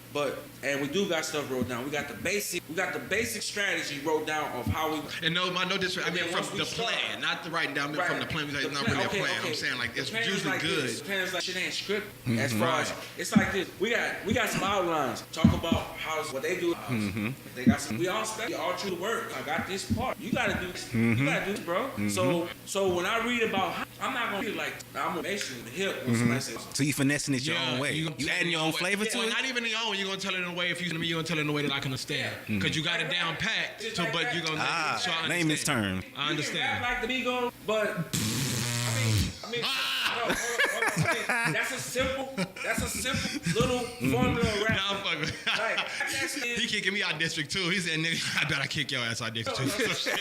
and we do got stuff wrote down. We got the basic strategy wrote down of how we. And no disrespect. I mean, from the start, plan, not the writing down. I mean, from the plan. It's not really a plan. I'm saying like it's usually like good. The plan is like shit ain't scripted. As far as it's like this, we got some outlines. Talk about what they do. If they got some. We all true to work. I got this part. You gotta do this. You gotta do this, bro. So when I read about, I'm not gonna be like I'm gonna make the hip when somebody says. So you finessing it your own way. You adding your own flavor to it. Not even your own. You're gonna tell it in a way. If you're gonna tell it in a way that I can understand. Because you got it down pat. But you're gonna name this term. I understand. Like the Migo, but I mean, that's a simple little formula rap. Nah, I'm fucking. Like, he kicking me out district too. He said, "Nigga, I bet I kick your ass out district too."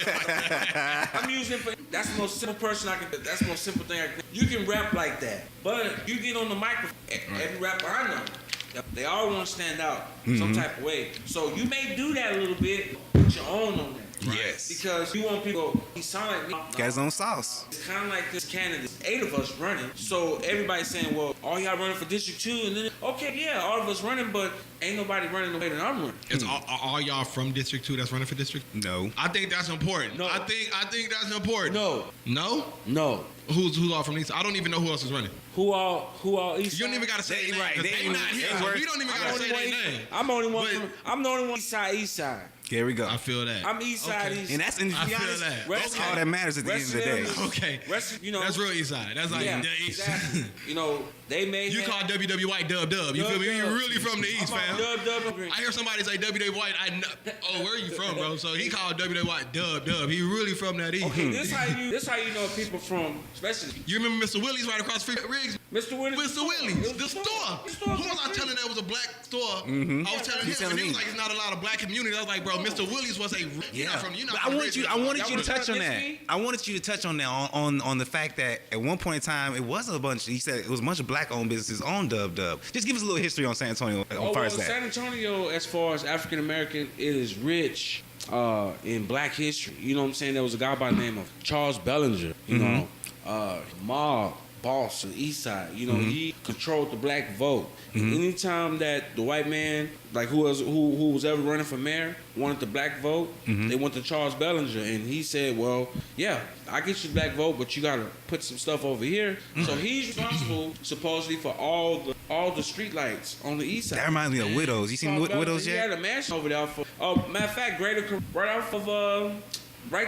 I'm using that's the most simple person I can. That's the most simple thing I can. You can rap like that, but you get on the microphone. Every rapper I know, they all want to stand out some type of way. So you may do that a little bit, put your own on that. Right. Yes. Because you want people, he sound like me. Got his own sauce. It's kind of like this candidate. 8 of us running. So everybody's saying, well, all y'all running for District 2. And then, okay, yeah, all of us running, but ain't nobody running the way that I'm running. It's all y'all from District 2 that's running for District? No. I think that's important. No. I think that's important. No. No? No. Who's all from East? I don't even know who else is running. Who all East? You don't even gotta say their Right. name. They They not here. ain't We don't even gotta say their name. I'm the only one. But- I'm the only one East Side. Here we go. I feel that. I'm East Side. Okay. East. And that's, and to I be feel honest, that. that's Okay. all that matters at the end of the day. Okay. You know, That's real East Side. That's like yeah, the East. exactly. You know, they made. You call WW White Dub. You feel me? You really from the East, fam. Dub. I hear somebody say WW White. I know. Oh, where are you from, bro? So he called WW White Dub. He really from that East. Okay, this how you know people from, especially You remember Mr. Willie's right across the street at Riggs? Mr. Willis. Mr. Willie's, the store. Who was I telling that was a black store? I was telling him, and he was like, it's not a lot of black community. I was like, bro, Mr. Willie's was a. You're not from. You're not But from I Richmond. wanted you to Y'all touch on wanna that. diss me? I wanted you to touch on that on the fact that at one point in time it was a bunch. He said it was a bunch of black-owned businesses on Dub. Just give us a little history on San Antonio as far as that. San Antonio, as far as African American, it is rich in black history. You know what I'm saying? There was a guy by the name of Charles Bellinger. You know, mob boss on the East Side. You know, he controlled the black vote. Anytime that the white man, like who was ever running for mayor, wanted the black vote, they went to Charles Bellinger, and he said, "Well, yeah, I get you the black vote, but you got to put some stuff over here." So he's responsible, supposedly, for all the street lights on the East Side. That reminds me of Widows. You seen Widows He yet? had a mansion over there for. Matter of fact, right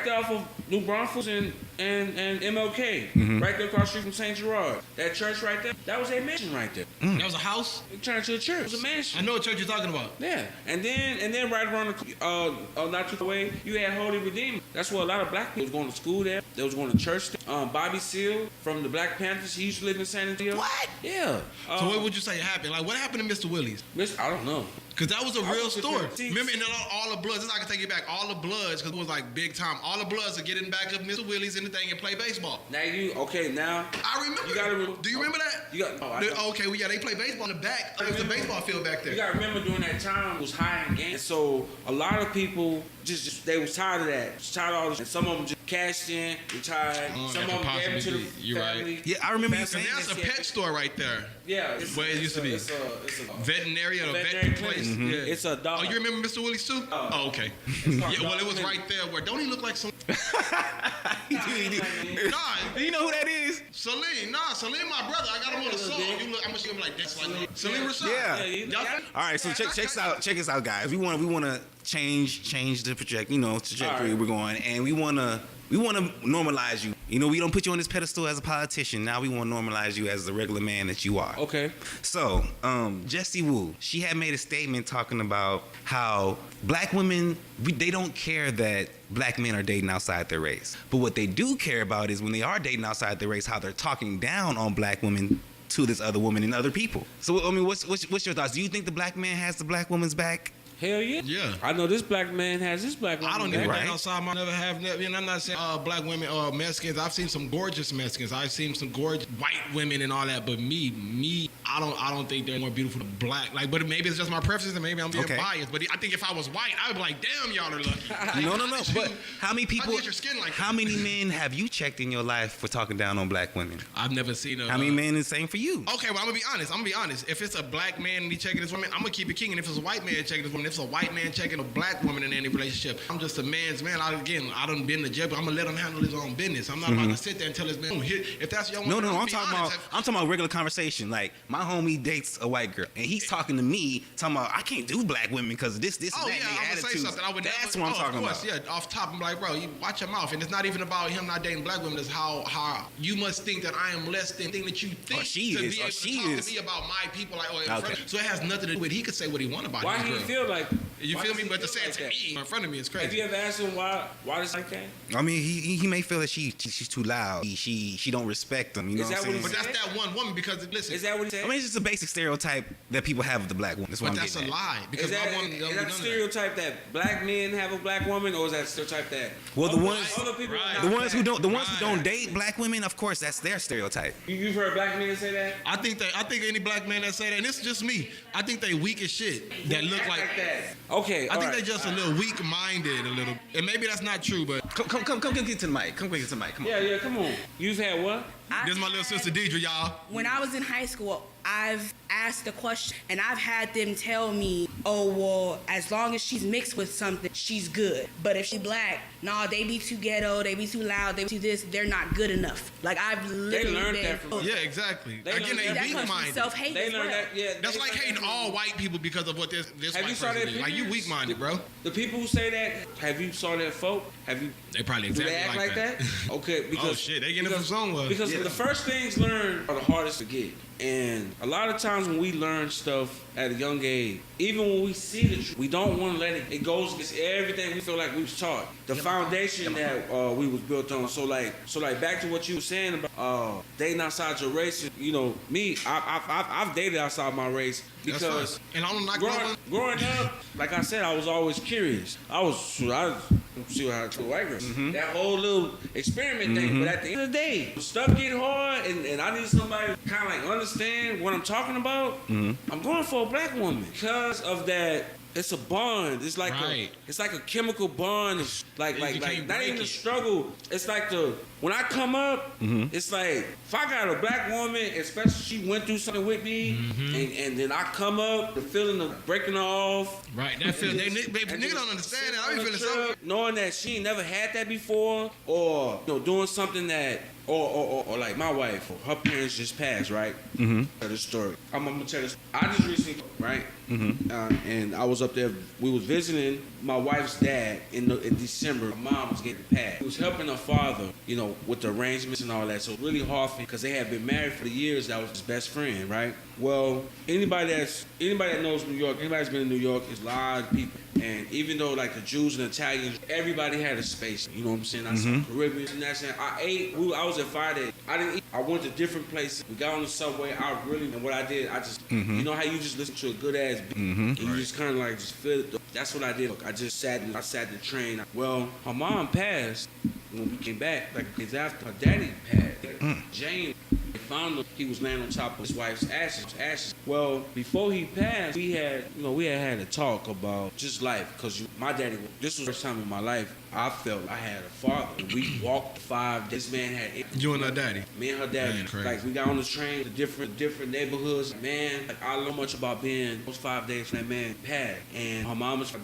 there off of New Braunfels and MLK, right there across the street from St. Gerard. That church right there, that was a mansion right there. That was a house. It turned to a church. It was a mansion. I know what church you're talking about. Yeah, and then right around the not too far away, you had Holy Redeemer. That's where a lot of black people was going to school there. They was going to church there. Bobby Seale from the Black Panthers, he used to live in San Antonio. What? Yeah. So what would you say happened? Like, what happened to Mr. Willie's? I don't know. Because that was a real store. See- Remember, and then all the Bloods, this I can take you back, all the Bloods, because it was like big time. All the Bloods are getting back of Mr. Willie's and the thing and play baseball. Now I remember. You gotta remember. Do you remember that? Okay, well, yeah, they play baseball in the back. There was a baseball field back there. You gotta remember during that time it was high in games. So a lot of people just they was tired of that. Just tired of all this. And some of them just cashed in, retired. Some of them gave it to the You're right. family. Yeah, I remember you And saying that's that. a pet store right there. Yeah, it's Where it used to be. It's a Veterinary or veterinary vet place. clinic. Yeah. It's a dog. Oh, you remember Mr. Willie's too? Oh, okay. called Yeah, well, Dog it was Clinic. right there where, don't he look like some, He do. nah, You know who that is? Salim, Salim, my brother, I got him on a song. You look, I'm gonna see him like this, like Salim Rashad. Yeah. Y'all- All right, so check us out, guys. We want to change the trajectory. All right. we're going, and we want to normalize you. You know, we don't put you on this pedestal as a politician. Now we want to normalize you as the regular man that you are. Okay. So, Jessie Wu, she had made a statement talking about how black women, they don't care that black men are dating outside their race. But what they do care about is when they are dating outside their race, how they're talking down on black women to this other woman and other people. So, I mean, what's your thoughts? Do you think the black man has the black woman's back? Hell yeah. Yeah. I know this black man has this black woman. I don't even Right. think outside my never have. You know, I'm not saying black women or Mexicans. I've seen some gorgeous Mexicans. I've seen some gorgeous white women and all that. But me, I don't think they're more beautiful than black. Like, but maybe it's just my preference, and maybe I'm being biased. But I think if I was white, I would be like, damn, y'all are lucky. No. But how many people? How does your skin like how many men have you checked in your life for talking down on black women? I've never seen a. How many men is the same for you? Okay, well, I'm gonna be honest. If it's a black man and he checking this woman, I'm gonna keep it king. And if it's a white man checking this woman, if it's a white man checking a black woman in any relationship, I'm just a man's man. I done been to jail, but I'm gonna let him handle his own business. I'm not about to sit there and tell his man, if that's your woman. No. I'm talking about regular conversation. Like my homie dates a white girl, and he's talking to me, talking about I can't do black women because this, and that. I'm gonna say something. That's what I'm talking about. Yeah, off top, I'm like, bro, you watch your mouth. And it's not even about him not dating black women. It's how you must think that I am less than thing that you think to be able to talk to me about my people. Like, so it has nothing to do with. He could say what he want about. Why he feel like? You feel me? But to say it to me in front of me is crazy. Have you ever asked him why this like that? I mean, he may feel that she's too loud. She don't respect him. You know what I'm saying? But that's that one woman because listen. Is that what he said? I mean, it's just a basic stereotype that people have of the black woman. That's a lie. Because is that a stereotype that black men have a black woman, or is that a stereotype that the ones who don't date black women? Of course, that's their stereotype. You've heard black men say that? I think any black man that say that, and it's just me. I think they weak as shit. That look like that. Okay, I think they just a little weak-minded, a little, and maybe that's not true. But come get to the mic. Come get to the mic. Come on. Yeah. Come on. You've had what? This is my little sister Dietrich, y'all. When I was in high school, I've asked the question, and I've had them tell me, oh, well, as long as she's mixed with something, she's good. But if she's black, nah, they be too ghetto, they be too loud, they be too this, they're not good enough. Like, I've literally learned that from Yeah, exactly. They Again, they weak-minded. Self-hate They as learned well. that, yeah. That's like hating all white people because of what this Have white you saw person that did. Like, you videos? weak-minded, bro. The people who say that, have you saw that folk? Have you? They probably Do exactly they act like that? Okay, because oh shit, they getting it from somewhere. Because the first things learned are the hardest to get. And a lot of times when we learn stuff at a young age, even when we see the truth, we don't want to let it. It goes against everything we feel like we was taught. The foundation that we was built on. So like back to what you were saying about dating outside your race. You know, me, I've dated outside my race because and I'm not growing up, like I said, I was always curious. I see how to white girl. That whole little experiment thing. But at the end of the day, stuff get hard, and I need somebody to kind of like understand what I'm talking about. I'm going for a black woman because of that. It's a bond. It's like a chemical bond. It's like not even the struggle. It's like when I come up, it's like if I got a black woman, especially she went through something with me, and then I come up, the feeling of breaking her off. Right. That feeling. Niggas don't understand that. I be feeling something. Knowing that she ain't never had that before, or doing something that. Or like my wife, her parents just passed, right? Tell this story. I'm gonna tell this. I just recently, right? And I was up there. We was visiting my wife's dad in December. My mom was getting passed. He was helping her father, with the arrangements and all that. So really hard for because they had been married for years. That was his best friend, right? Well, anybody that knows New York, anybody that's been in New York, is a lot of people. And even though like the Jews and Italians, everybody had a space. You know what I'm saying? I saw Caribbean and that's it. I ate. I was at 5 days. I didn't eat. I went to different places. We got on the subway. And what I did, I just, you know how you just listen to a good ass beat, and you just kind of like just feel it. That's what I did. I just sat in the train. Well, her mom passed when we came back. Like days after, her daddy passed. Jane. They found him. He was laying on top of his wife's ashes. Well, before he passed, we had a talk about just life. Cause my daddy. This was the first time in my life I felt I had a father. And we walked 5 days. This man had. You and her daddy. Me and her daddy. Man, like we got on the train to different neighborhoods. Man, like, I learned much about being those 5 days from that man passed. And her mom is from.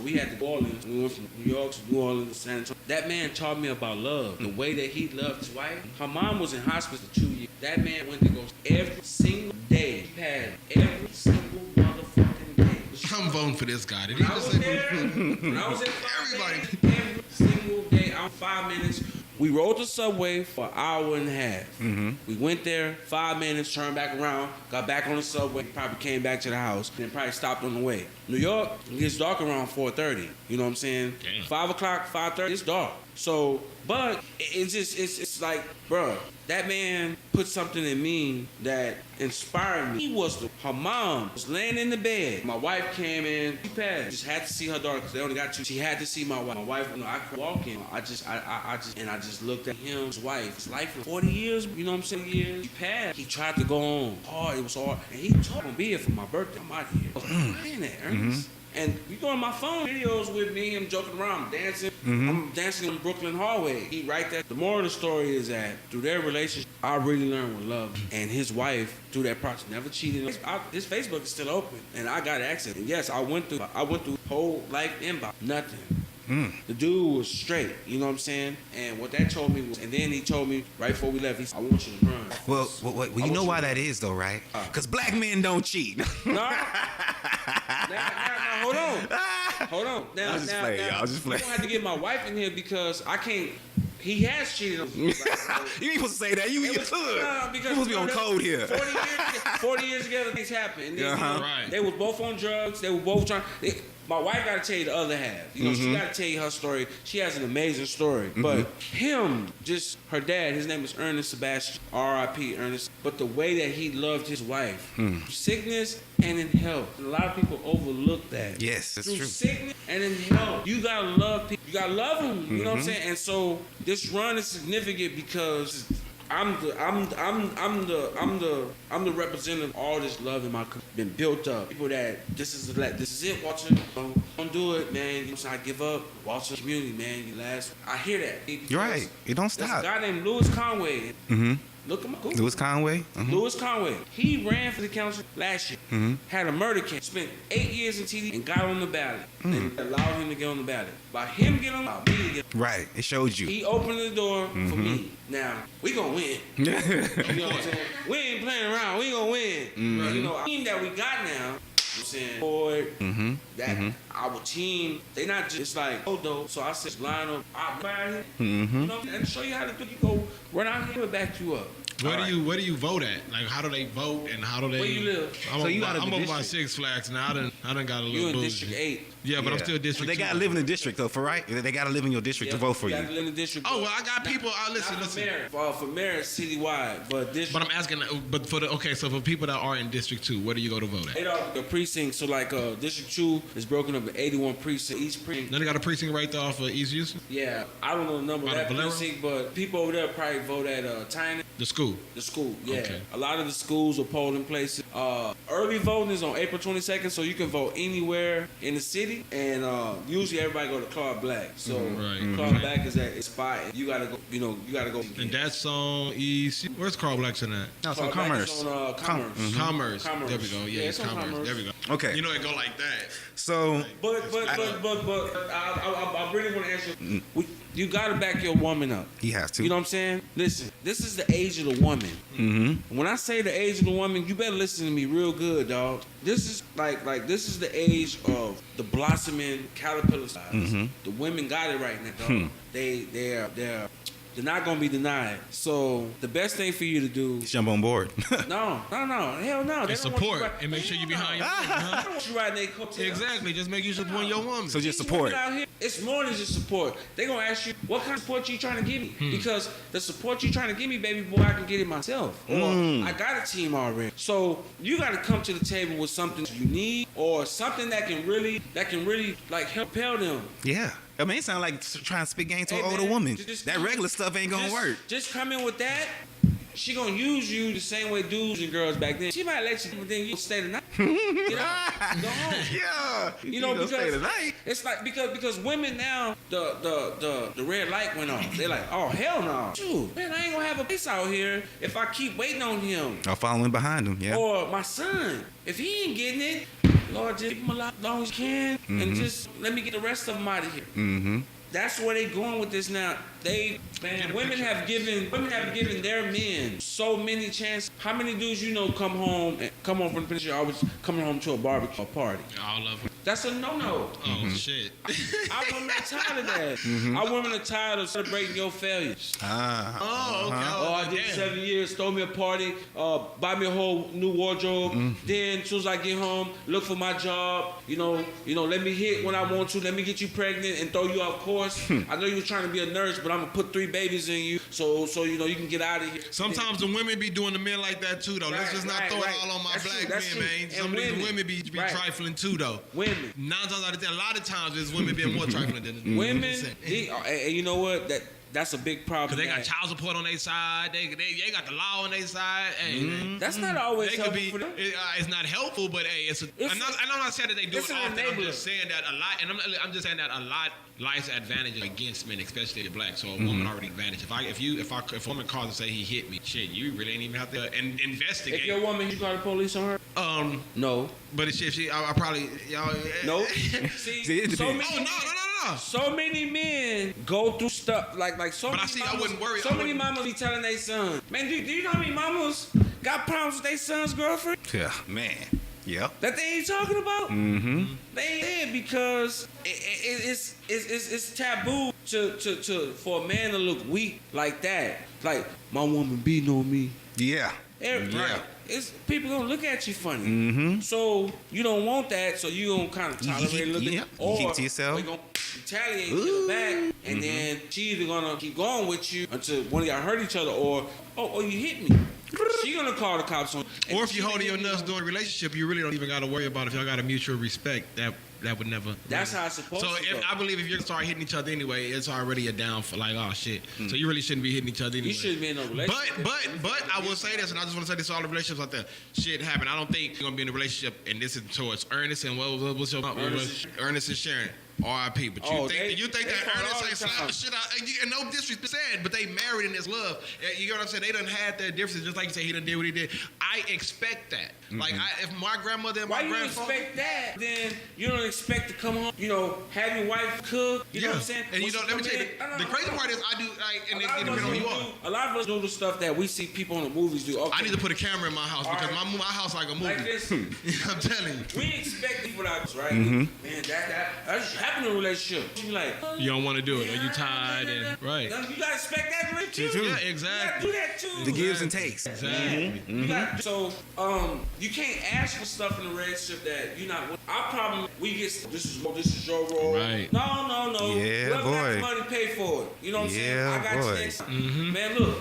We had to New Orleans. We went from New York to New Orleans to San Antonio. That man taught me about love. The way that he loved his wife. Her mom was in hospital for 2 years. That man went to go every single day. He had every single motherfucking day. I'm voting for this guy. When I was there, everybody, every single day, 5 minutes. We rode the subway for an hour and a half. We went there, 5 minutes, turned back around, got back on the subway, probably came back to the house, then probably stopped on the way. New York, it gets dark around 4:30. You know what I'm saying? Damn. 5 o'clock, 5:30, it's dark. So, but it's It's like, bruh, that man put something in me that inspired me. He was her mom was laying in the bed. My wife came in. She passed. Just had to see her daughter because they only got two. She had to see my wife. My wife, I could walk in. I just looked at him, his wife. His life was 40 years. You know what I'm saying? Years. He passed. He tried to go on hard. It was hard, and he told me, "Be here for my birthday. I'm out here." I was like, "Man, that Ernest." And you go on my phone videos with me, him joking around, I'm dancing. I'm dancing in Brooklyn hallway. He right there. The moral of the story is that through their relationship, I really learned what love. And his wife, through that process, never cheated. His Facebook is still open, and I got access. And yes, I went through whole life inbox, nothing. The dude was straight, you know what I'm saying? And what that told me was, and then he told me right before we left, he said, "I want you to run." Well, you know why that is, though, right? Because black men don't cheat. No. Now, hold on. Now, I was just playing, y'all. I was just playing. I don't have to get my wife in here because I can't. He has cheated on me. You ain't supposed to say that. You could. You supposed to be on code here. 40 years together, things happened. And then, Right. They was both on drugs. They were both trying. My wife got to tell you the other half. You know, she got to tell you her story. She has an amazing story. But him, just her dad, his name is Ernest Sebastian, R.I.P. Ernest. But the way that he loved his wife, sickness and in health. And a lot of people overlook that. Yes, that's Through true. sickness and in health, you gotta love people. You gotta love them. You know what I'm saying? And so this run is significant because I'm the representative of all this love in my country. Been built up. People that this is it, Walter. Don't do it, man. You know, I give up. Walter community, man. You last. I hear that. You're right. You don't There's a stop. guy named Louis Conway. Look him up. Google. Louis Conway. Louis Conway. He ran for the council last year. Had a murder case. Spent 8 years in TD and got on the ballot. And allowed him to get on the ballot. By him getting on the ballot, me to get on. Right. It showed you. He opened the door for me. Now, we gonna win. You know what I'm saying? We ain't playing around. We gonna win. You know, our team that we got now, I'm saying, boy, that our team, they not just like, oh, dope. So I said, line up, I'll buy here, you know, and show you how to do. You go run out here and back you up. Where do you vote at? Like, how do they vote and how do they? Where you live? So you out of the I'm over by district. 6 Flags now. I done got a You little in bougie. District 8. Yeah, but I'm still So District they 2. gotta live in the district though, for right? They gotta live in your district to vote for you. Gotta live in the district. Oh, well, I got people. Listen. For mayor, citywide, but district. But I'm asking, but so for people that are in District 2, where do you go to vote at? 8 are the precincts. So like District 2 is broken up in 81 precincts. Each precinct. Then they got a precinct right there off of East Houston, Yeah, I don't know the number of By that the Valero? precinct, but people over there probably vote at Tiny. the school. The school, yeah. Okay. A lot of the schools are polling places. Early voting is on April 22nd, so you can vote anywhere in the city. And usually everybody go to Clark Black. So Right. Clark Black is at a spot. And you gotta go. You gotta go. And that's on East. Where's Carl Black's in that? No, so Clark Black commerce. is on Commerce. Commerce. Commerce. There we go. Yeah, it's on Commerce. There we go. Okay. You know it go like that. So But I really want to ask you. You gotta back your woman up. he has to. You know what I'm saying? Listen, this is the age of the woman. When I say the age of the woman, you better listen to me real good, dog. This is like this is the age of the blossoming caterpillar size. The women got it right now, dog. They're not gonna be denied. So the best thing for you to do, Jump on board. no, hell no. They And don't want you support right- and make sure you Hell behind no. your woman. I don't want you riding their coattails. Exactly. Just make you support your woman. So just These support. women out here, it's more than just support. They gonna ask you, what kind of support you trying to give me? Because the support you trying to give me, baby boy, I can get it myself. Or I got a team already. So you gotta come to the table with something you need or something that can really like help propel them. Yeah. I mean, it sounds like trying to spit game to Hey, an older man, woman. just- That regular stuff ain't gonna work. Just come in with that. She gonna use you the same way dudes and girls back then. She might let you, but then you stay the night. Get out, go home. Yeah. You know, gonna stay because tonight. it's like because women now the red light went off. They're like, oh hell no, shoot, man, I ain't gonna have a place out here if I keep waiting on him Or following behind him. Yeah. or my son. If he ain't getting it, Lord, just keep him alive as long as you can, and just let me get the rest of them out of here. That's where they going with this now. Women have given their men so many chances. How many dudes you know come home from the penitentiary always coming home to a barbecue party? All of them. That's a no-no. Oh shit. Our women are tired of that. Our women are tired of celebrating your failures. Oh, okay. Oh, I did 7 years, throw me a party, buy me a whole new wardrobe. Then, as soon as I get home, look for my job. You know, let me hit when I want to. Let me get you pregnant and throw you off course. I know you were trying to be a nurse, but I'm gonna put 3 babies in you so you know you can get out of here. Sometimes the women be doing the men like that too, though. Let's just not throw it all on my black men, man. Some of these women be trifling too, though. Women. 9 times out of 10, a lot of times there's women being more trifling than women. And you know what? That's a big problem. Because they got child support on their side. They got the law on their side. Hey, that's not always helpful for them. It's not helpful, but hey, I'm not saying that they do it often. I'm just saying that a lot, and I'm just saying that a lot lies advantage against men, especially the black. So a woman already advantage. If a woman calls and say he hit me, shit, you really ain't even have to investigate. If you're a woman, you call the police on her? No. But it's shit. I probably y'all. No. See, so many. No. So many men go through stuff like so. But many mamas, I wouldn't worry. So many mamas be telling their son, man, do you know how many mamas got problems with their son's girlfriend? Yeah, man. Yep. That they ain't talking about. Mm-hmm. They ain't because it's taboo to for a man to look weak like that. Like my woman beating on me. Yeah. Right. People gonna look at you funny. Mm-hmm. So you don't want that. So you gonna kind of tolerate looking. You or keep it to yourself. They gonna retaliate to the back, and then she either gonna keep going with you until one of y'all hurt each other, or you hit me. She gonna call the cops on. Or if you're holding your nuts during a relationship, you really don't even gotta worry about if y'all got a mutual respect. That would never. That's how it's supposed to go. I believe if you're start hitting each other anyway, it's already a down for like, oh shit. So you really shouldn't be hitting each other anyway. You shouldn't be in a relationship. But I will say this, and I just want to say this to all the relationships out there. Shit happen. I don't think you're gonna be in a relationship, and this is towards Ernest and what's your Ernest and Sharon. R.I.P. But you think that Ernest ain't slapping the shit out? And no disrespect said, but they married in this love. You know what I'm saying? They done had their differences, just like you say, he done did what he did. I expect that. Like, if my grandmother and my grandfather. Why you expect that? Then you don't expect to come home, have your wife cook. You know what I'm saying? And let me tell you, the crazy part is I do, and it depends on who you are. A lot of us do the stuff that we see people in the movies do. Okay. I need to put a camera in my house because my house like a movie. Like this. I'm telling you. We expect people out, right? Man, that's happened in a relationship. You be like, you don't want to do it. Are you tired? Right. You gotta expect that in a relationship. Yeah, exactly. You gotta do that too. The gives and takes. Exactly. So, you can't ask for stuff in a relationship that you're not. Our problem, we get this is your role. Right. No. Yeah, whoever boy. got the money, pay for it. You know what I'm saying? Yeah, I got boy. you. Man, look.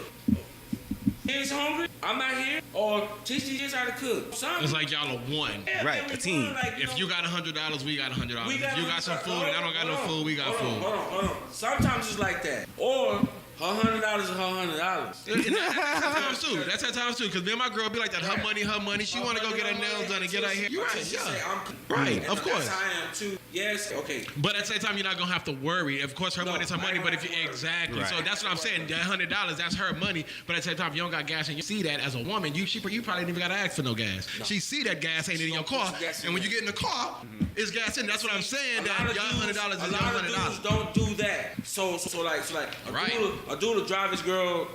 Kids hungry? I'm not here. Or teach these kids how to cook. It's like y'all are one. Yeah, Right, a team. If you got $100, we got $100. If you got some food and I don't got no food, we got food. Hold on. Sometimes it's like that. Or her $100 is her $100. That's at times too. Because me and my girl be like that. Her money. She want to go get her nails done and get her hair. You're right. Yeah. Right. Of course. That's how I am too. Yes. Okay. But at the same time, you're not gonna have to worry. Of course, her money's her money. But if you exactly, Right. so that's what I'm saying. That $100, that's her money. But at the same time, if you don't got gas and you see that as a woman, you probably ain't even gotta ask for no gas. She see that gas ain't in your car, and when you get in the car, it's gas in. That's what I'm saying. That y'all $100 is your $100. A lot of dudes don't do that. So like a dude will drive his girl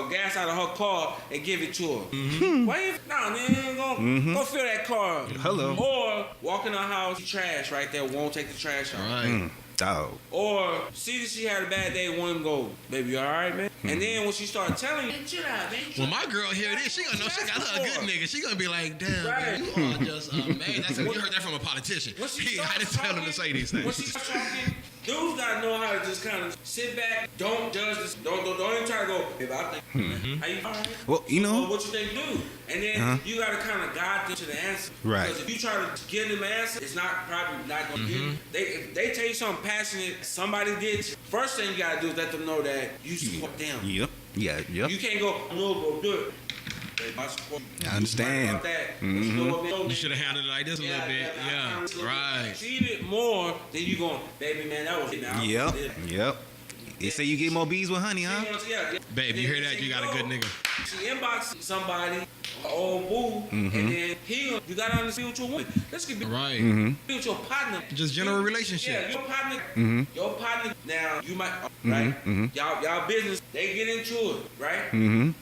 gas out of her car and give it to her. Why you? Nah, man, go fill that car. Hello. Or walk in her house, trash right there, won't take the trash out. Right. Dog. Or see that she had a bad day, won't go, baby, you all right, man? And then when she start telling you, chill out, man. When my girl hear this, she gonna know she got her a good nigga. She gonna be like, damn, man, you are just amazing. You heard that from a politician. I didn't tell him to say these things. When she starts talking, dudes gotta know how to just kind of sit back, don't judge this, don't even try to go, baby, I think, how you all right? Well, What you think do? And then you gotta kind of guide them to the answer. Right. Because if you try to give them an answer, it's probably not gonna give you. If they tell you something passionate, somebody did. First thing you gotta do is let them know that you support them. Yep. Yeah. Yep. You can't go, no, bro, do it. Babe, I support you. I understand. About that. You should have handled it like this a little bit. Yeah. Right. Treat it more than you going, baby, man, that was it now. Yep. They say you get more bees with honey, huh? Yeah. Babe, you hear that? You got a good nigga. She inbox somebody, an old boo, and then you gotta understand with your woman. This could be Right. be with your partner. Just general relationship. Yeah, your partner. Now you might right. Y'all business. They get into it, right?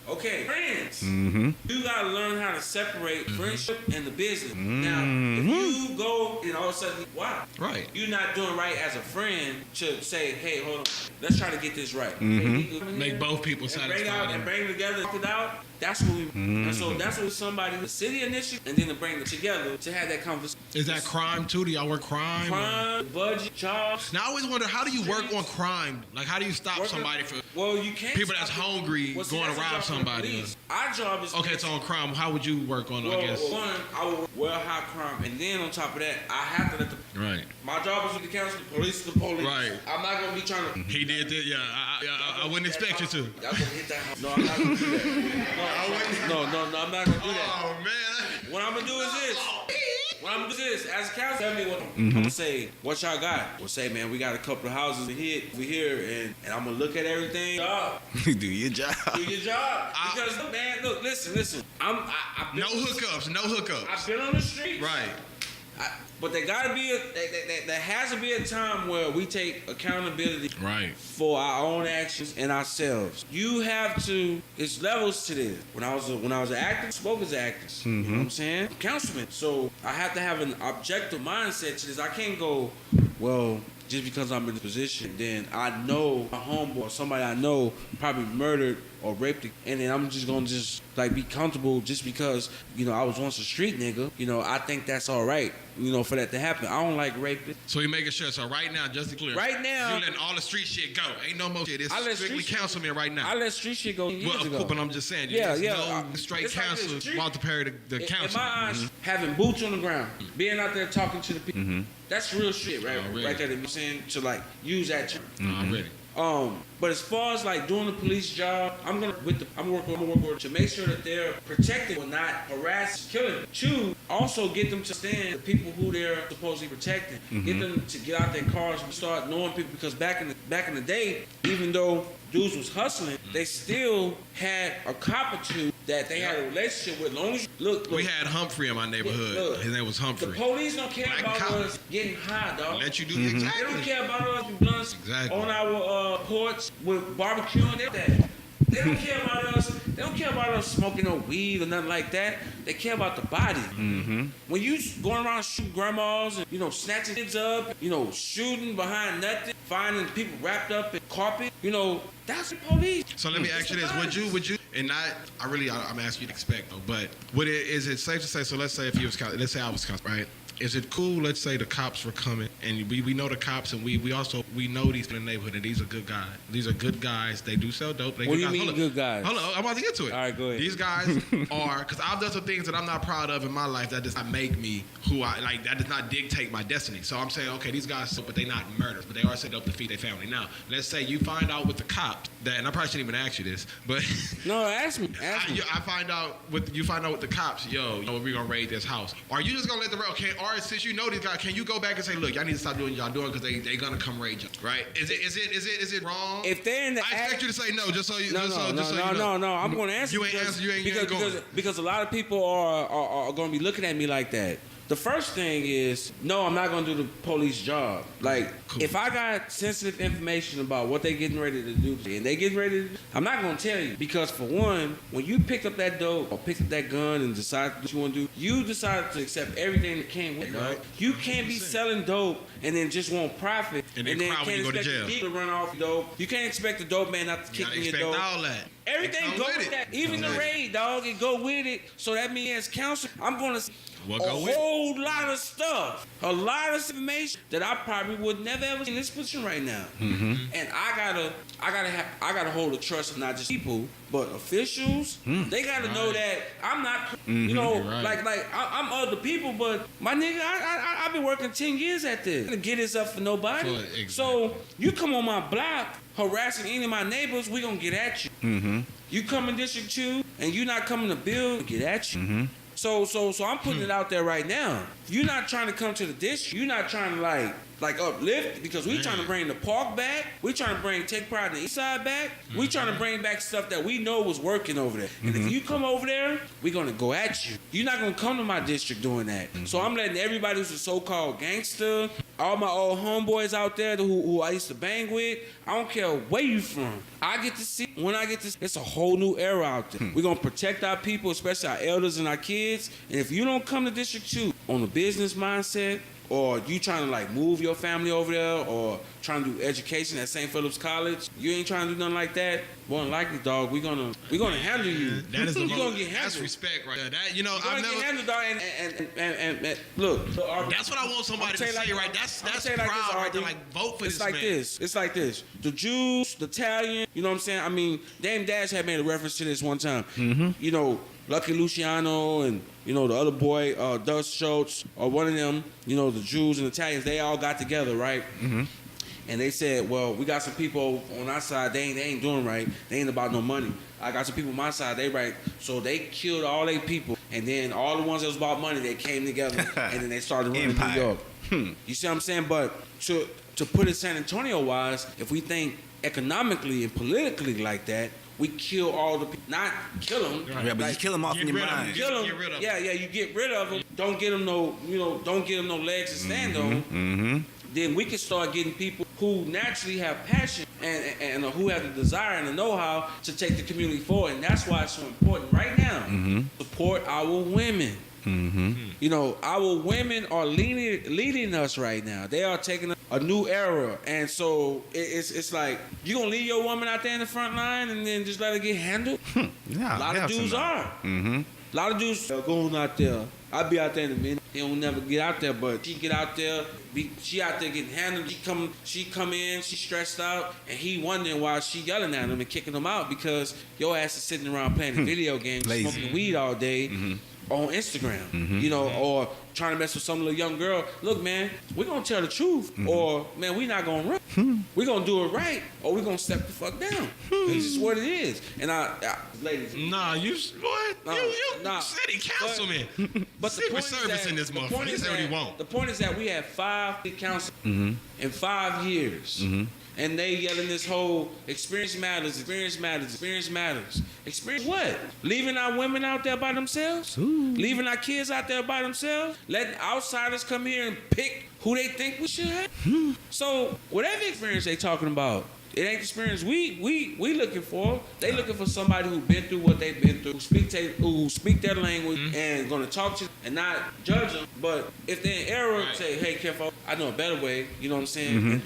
Okay, friends. You gotta learn how to separate friendship and the business. Now, if you go and all of a sudden, wow, Right. you're not doing right as a friend to say, hey, hold on, let's try to get this right. Make both people satisfied. And bring together, talk it out. That's what we. And so that's what somebody, the city initiative, and then to bring them together to have that conversation. Is that crime too? Do y'all work crime? Crime, budget, jobs. Now I always wonder, how do you work on crime? Like, how do you stop somebody from Well, you can't. people that's hungry Well, see, going to that's the rob job of the somebody? police. Our job is Okay, so on crime, how would you work on? I guess. One, I would work well high crime, and then on top of that, I have to let the. Right. My job is with the council, the police, the police. Right. I'm not gonna be trying to. He did that. Yeah, I wouldn't expect you to. Y'all gonna hit that house. No, I'm not gonna do that. No, I'm not gonna do that. Oh man. What I'm gonna do is this. What I'm gonna do is this. As a council, tell me what I'm gonna say. What y'all got? We'll say, man, we got a couple of houses to hit over here, and I'm gonna look at everything. Do your job. Do your job. Because man, look, listen. I've been No hookups. I've been on the street. Right. But there gotta be there has to be a time where we take accountability Right. for our own actions and ourselves. You have to. It's levels to this. When I was an actor, spoke as actors. You know what I'm saying? Councilman. So I have to have an objective mindset to this. I can't go, well, just because I'm in this position, then I know a homeboy or somebody I know probably murdered or raped it, and then I'm just gonna be comfortable just because I was once a street nigga. I think that's all right. For that to happen. I don't like rapists. So you making sure. So right now, just to clear. Right now, you letting all the street shit go. Ain't no more shit. It's I let strictly street councilman right now. I let street shit go years ago. But I'm just saying. Yeah. No straight It's like council. this. Street- Walter Perry, the In council. my eyes, having boots on the ground, being out there talking to the people, that's real shit, right? Already. Right there. You know what I'm saying? To use that term. Already. But as far as doing the police job, I'm gonna work with to make sure that they're protected or not harassed, killing. Two, also get them to stand the people who they're supposedly protecting. Get them to get out their cars and start knowing people, because back in the day, even though dudes was hustling, they still had a cop or two that they had a relationship with. Long as look, We had Humphrey in my neighborhood. Look, His name was Humphrey. the police don't care Black about cop. us getting high, dog. Let you do They exactly. don't care about us with blunts Exactly. on our porch with barbecuing. That. They don't care about us. They don't care about us smoking no weed or nothing like that. They care about the body. When you going around shooting grandmas and snatching kids up, shooting behind nothing, finding people wrapped up in carpet, that's the police. So let me ask you this: Would you, and not, I'm asking you to expect though, but is it safe to say? So let's say let's say I was right. Is it cool? Let's say the cops were coming, and we know the cops, and we also know these in the neighborhood, and these are good guys. These are good guys. They do sell dope. What do you mean good guys? Hold on, I'm about to get to it. All right, go ahead. These guys are, because I've done some things that I'm not proud of in my life that does not make me who I like. That does not dictate my destiny. So I'm saying, okay, these guys, but they're not murderers, but they are set up to feed their family. Now, let's say you find out with the cops that, and I probably shouldn't even ask you this, but No, ask me. I find out with the cops, we're gonna raid this house. Are you just gonna let the or since you know these guys, can you go back and say, look, y'all need to stop doing what y'all doing because they gonna come raid you, right? Is it wrong? If they're in the I expect you to say no, just so you. No. I'm going to answer. You ain't answer. You ain't going. Because a lot of people are going to be looking at me like that. The first thing is, no, I'm not going to do the police job. Like, Cool. if I got sensitive information about what they getting ready to do, and they getting ready to do, I'm not going to tell you. Because for one, when you picked up that dope or picked up that gun and decided what you want to do, you decided to accept everything that came with it, right? You can't be selling dope and then just want profit. And then cry when you go to jail. People to run off dope. You can't expect the dope man not to kick in your expect dope. all that. Everything It go come with it. that. Even the raid, dog, it go with it. So that means as counsel, I'm gonna What a go with it? whole lot of stuff, a lot of information that I probably would never ever see in this position right now. And I gotta hold the trust of not just people, but officials. They gotta know that I'm not, Right. like I'm other people, but my nigga, I've been working 10 years at this. I'm gonna get this up for nobody. Exactly. So you come on my block harassing any of my neighbors, we gonna get at you. You come in District 2 and you not coming to build, we get at you. So I'm putting it out there right now. If you're not trying to come to the district, you're not trying to like uplift, because we trying to bring the park back. We trying to take pride in the east side back. We trying to bring back stuff that we know was working over there. And if you come over there, we're gonna go at you. You're not gonna come to my district doing that. So I'm letting everybody who's a so-called gangster, all my old homeboys out there who I used to bang with, I don't care where you from. I get to see, when I get to see, it's a whole new era out there. We're gonna protect our people, especially our elders and our kids. And if you don't come to District 2 on a business mindset, or you trying to like move your family over there, or trying to do education at St. Philip's College, you ain't trying to do nothing like that, more than likely, dog, we're gonna handle you. That is the you most, gonna get handled. that's respect right there. That, you know, You're gonna I've never. get handled, dog, and look. That's what I want somebody to say, right? That's proud, right? To like vote for it's this like man. this. It's like this. The Jews, the Italian, you know what I'm saying? I mean, Dame Dash had made a reference to this one time. You know, Lucky Luciano and, you know, the other boy, Dust Schultz, or one of them, you know, the Jews and Italians, they all got together, right? And they said, well, we got some people on our side, they ain't doing right. They ain't about no money. I got some people on my side, they right. So they killed all their people. And then all the ones that was about money, they came together and then they started running New York. You see what I'm saying? But to put it San Antonio wise, if we think economically and politically like that, we kill all the people. Not kill them. Yeah, but like, you kill them off in your mind. Kill them. Get rid of them. Yeah, you get rid of them. Don't get them don't give them no legs to stand on. Then we can start getting people who naturally have passion and who have the desire and the know-how to take the community forward. And that's why it's so important right now. Support our women. You know, our women are leading us right now. They are taking a new era, and so it's like you gonna leave your woman out there in the front line and then just let her get handled. Yeah, a lot of dudes are. A lot of dudes are going out there. I'll be out there in a minute. He don't never get out there, but she get out there. She out there getting handled. She come in. She stressed out, and he wondering why she yelling at him and kicking him out because your ass is sitting around playing video games, smoking weed all day. On Instagram, you know, or trying to mess with some little young girl. Look, man, we're gonna tell the truth, or man, we not gonna run. We're gonna do it right, or we're gonna step the fuck down. It's just what it is. And ladies, Nah, you what? You city councilman. But the Secret point Service is that, in this motherfucker. He said what he want. The point is that we have 5 city council in 5 years. And they yelling this whole experience matters, experience matters, experience matters. Experience what? Leaving our women out there by themselves? Leaving our kids out there by themselves? Letting outsiders come here and pick who they think we should have? So whatever experience they talking about, it ain't the experience we looking for. They looking for somebody who been through what they've been through, who speak their language and gonna talk to you and not judge them. But if they're in error, say, hey, careful, I know a better way. You know what I'm saying?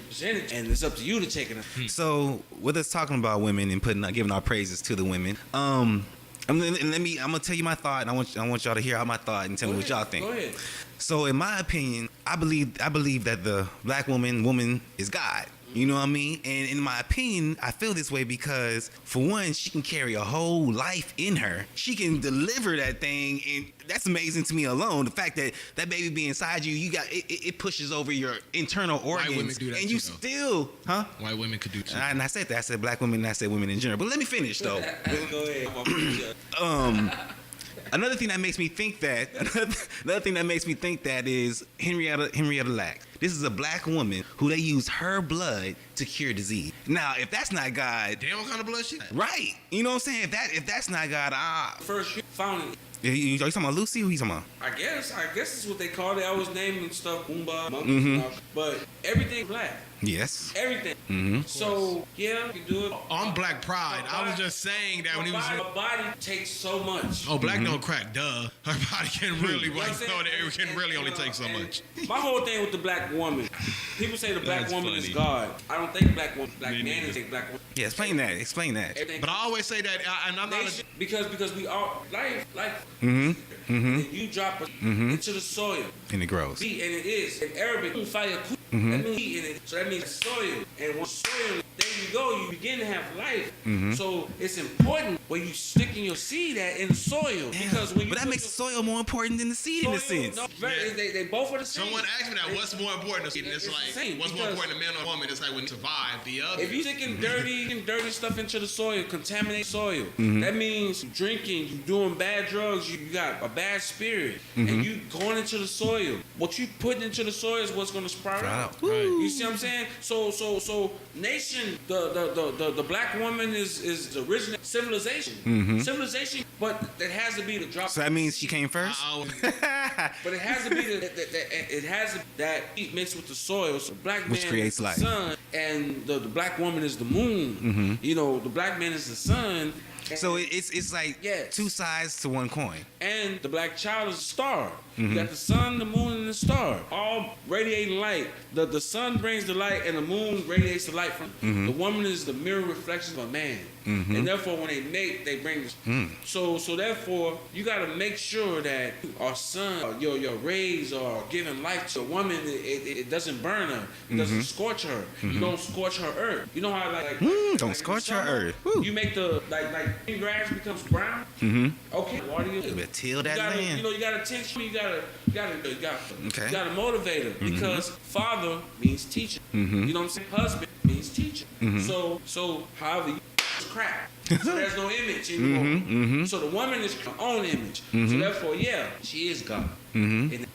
And it's up to you to take it. So with us talking about women and giving our praises to the women, I'm gonna tell you my thought, and I want y'all to hear out my thought and tell me what y'all think. Go ahead. So in my opinion, I believe that the black woman is God. You know what I mean? And in my opinion, I feel this way because, for one, she can carry a whole life in her. She can deliver that thing, and that's amazing to me alone. The fact that that baby be inside you, it pushes over your internal organs. White women do that and too, you though. still, huh? White women could do too. And I said that. I said black women, and I said women in general. But let me finish, though. Go ahead. Another thing that makes me think that is Henrietta Lacks. This is a black woman who they use her blood to cure disease. Now, if that's not God, Damn, what kind of blood she got? right? You know what I'm saying? If that's not God, First you found it. you talking about Lucy? Who you talking about? I guess it's what they call it. I was naming stuff Boomba, monkeys, and all, but everything black. Yes. Everything. So yeah, you can do it. On Black Pride, I was just saying that when he was. Her body takes so much. Oh, black don't crack, duh. Her body can really, You know what I'm saying? it can really only take so And much. My whole thing with the black woman, people say the black That's woman is funny. God. I don't think black Me man neither. is a black woman. Yeah, explain that. Everything. But I always say that, and I'm not. Nation, because we all life. And you drop it into the soil. And it grows. Heat, and it is in Arabic. Fire. That means heat in it. So that means soil. And when soil, there you go. You begin to have life. So it's important where you sticking your seed in the soil because when you But that put makes the soil more important than the seed in a sense. No, they both are the same. Someone asked me that. What's more important? And it's It's like, the same, what's more because- important to man or woman? It's like when you survive the other. If you sticking dirty stuff into the soil, contaminate soil. That means you drinking, you doing bad drugs, you got a bad spirit, and you going into the soil. What you putting into the soil is what's going to sprout out. Right. You see what I'm saying? So nation, the black woman is the original civilization, but that has to be the drop. So that means she came first? But it has to be that heat mixed with the soil. So black man Which creates is the life. sun, and the black woman is the moon. You know, the black man is the sun, So it's like Yes. two sides to one coin. And the black child is a star. Mm-hmm. You got the sun, the moon, and the star, all radiating light. The sun brings the light, and the moon radiates the light from. Mm-hmm. The woman is the mirror reflection of a man, and therefore when they mate, they bring this. So therefore, you got to make sure that our sun, your rays are giving life to a woman. It doesn't burn her. It doesn't scorch her. You don't scorch her earth. You know how Don't in scorch her summer, earth. Woo. You make the green grass becomes brown. Okay, water you. But till that You gotta, land. you gotta teach. You Okay. gotta motivate her because father means teacher. You know what I'm saying? Husband means teacher. So however you crap. So there's no image anymore. So the woman is her own image. So therefore, yeah, she is God.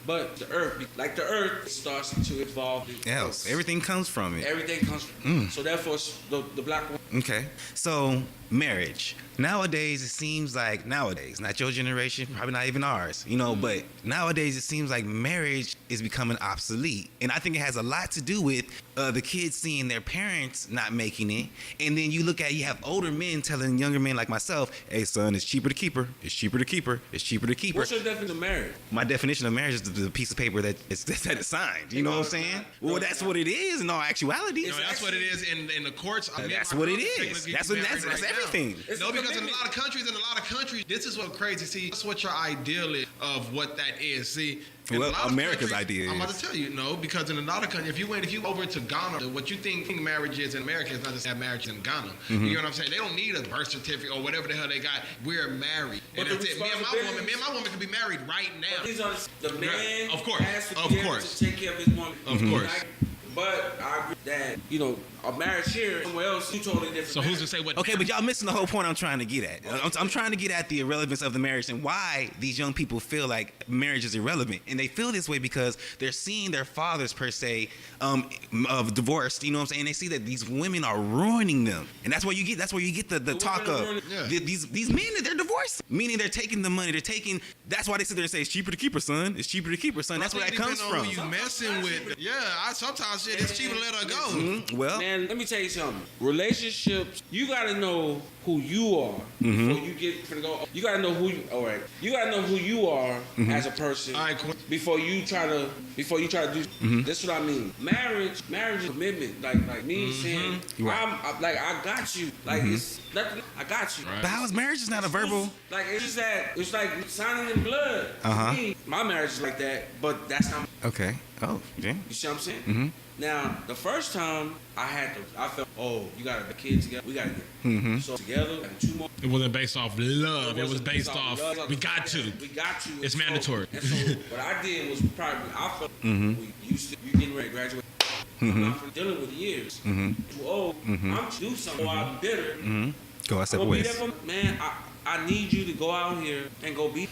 But the earth, like the earth, starts to evolve. Else, everything comes from it. Everything comes from. So therefore, the black woman. Okay. So marriage. Nowadays, it seems like not your generation, probably not even ours, but nowadays it seems like marriage is becoming obsolete. And I think it has a lot to do with the kids seeing their parents not making it. And then you have older men telling younger men like myself, hey, son, it's cheaper to keep her. It's cheaper to keep her. It's cheaper to keep her. What's your definition of marriage? My definition of marriage is the piece of paper that is signed. You know what I'm saying? Well, that's what it is in all actuality. No, that's what it is in the courts. That's what it is. That's everything. No, because in a lot of countries, this is what crazy. See, that's what your ideal is of what that is. See, in Well, a lot of America's countries- idea I'm about is. to tell you, no, because in a lot of countries, if you over to Ghana, what you think marriage is in America is not just have marriage in Ghana. You know what I'm saying? They don't need a birth certificate or whatever the hell they got. We're married, But and the that's it. Me and my woman can be married right now. These are the man Of course. has to Of be able course. to take care of his woman. Of course. But I agree that, a marriage here, somewhere else, you totally different. So who's to say what? Okay, but y'all missing the whole point I'm trying to get at. I'm trying to get at the irrelevance of the marriage and why these young people feel like marriage is irrelevant. And they feel this way because they're seeing their fathers, per se, of divorced, you know what I'm saying? They see that these women are ruining them. And that's where you get the talk of these men, they're divorced. Meaning they're taking the money, that's why they sit there and say, it's cheaper to keep her, son. It's cheaper to keep her, son. That's where that comes from. Who you messing with? Yeah, sometimes shit, it's cheaper to let her go. Well, Man, let me tell you something. Relationships, you gotta know who you are before you get to go. You gotta know who you. All right. You gotta know who you are as a person. All right, cool. Before you try to do. This is what I mean. Marriage is commitment. Like me saying, Right. I got you. Like it's nothing. I got you. Right. but how is marriage is not a verbal? Like it's just that it's like signing in blood. Uh-huh. To me, my marriage is like that, but that's not. Okay. Oh, yeah. You see what I'm saying? Now, the first time I felt, you gotta be kids together. We gotta get so together. And 2 more. It wasn't based off love. It was wasn't based off. love. We got to. We got to. It's And so- mandatory. And so what I did was I felt you getting ready to graduate. I'm not dealing with years. Too old. I'm to do something. Or I'm bitter. Go our I'm separate gonna be ways. there for, man. I need you to go out here and go be.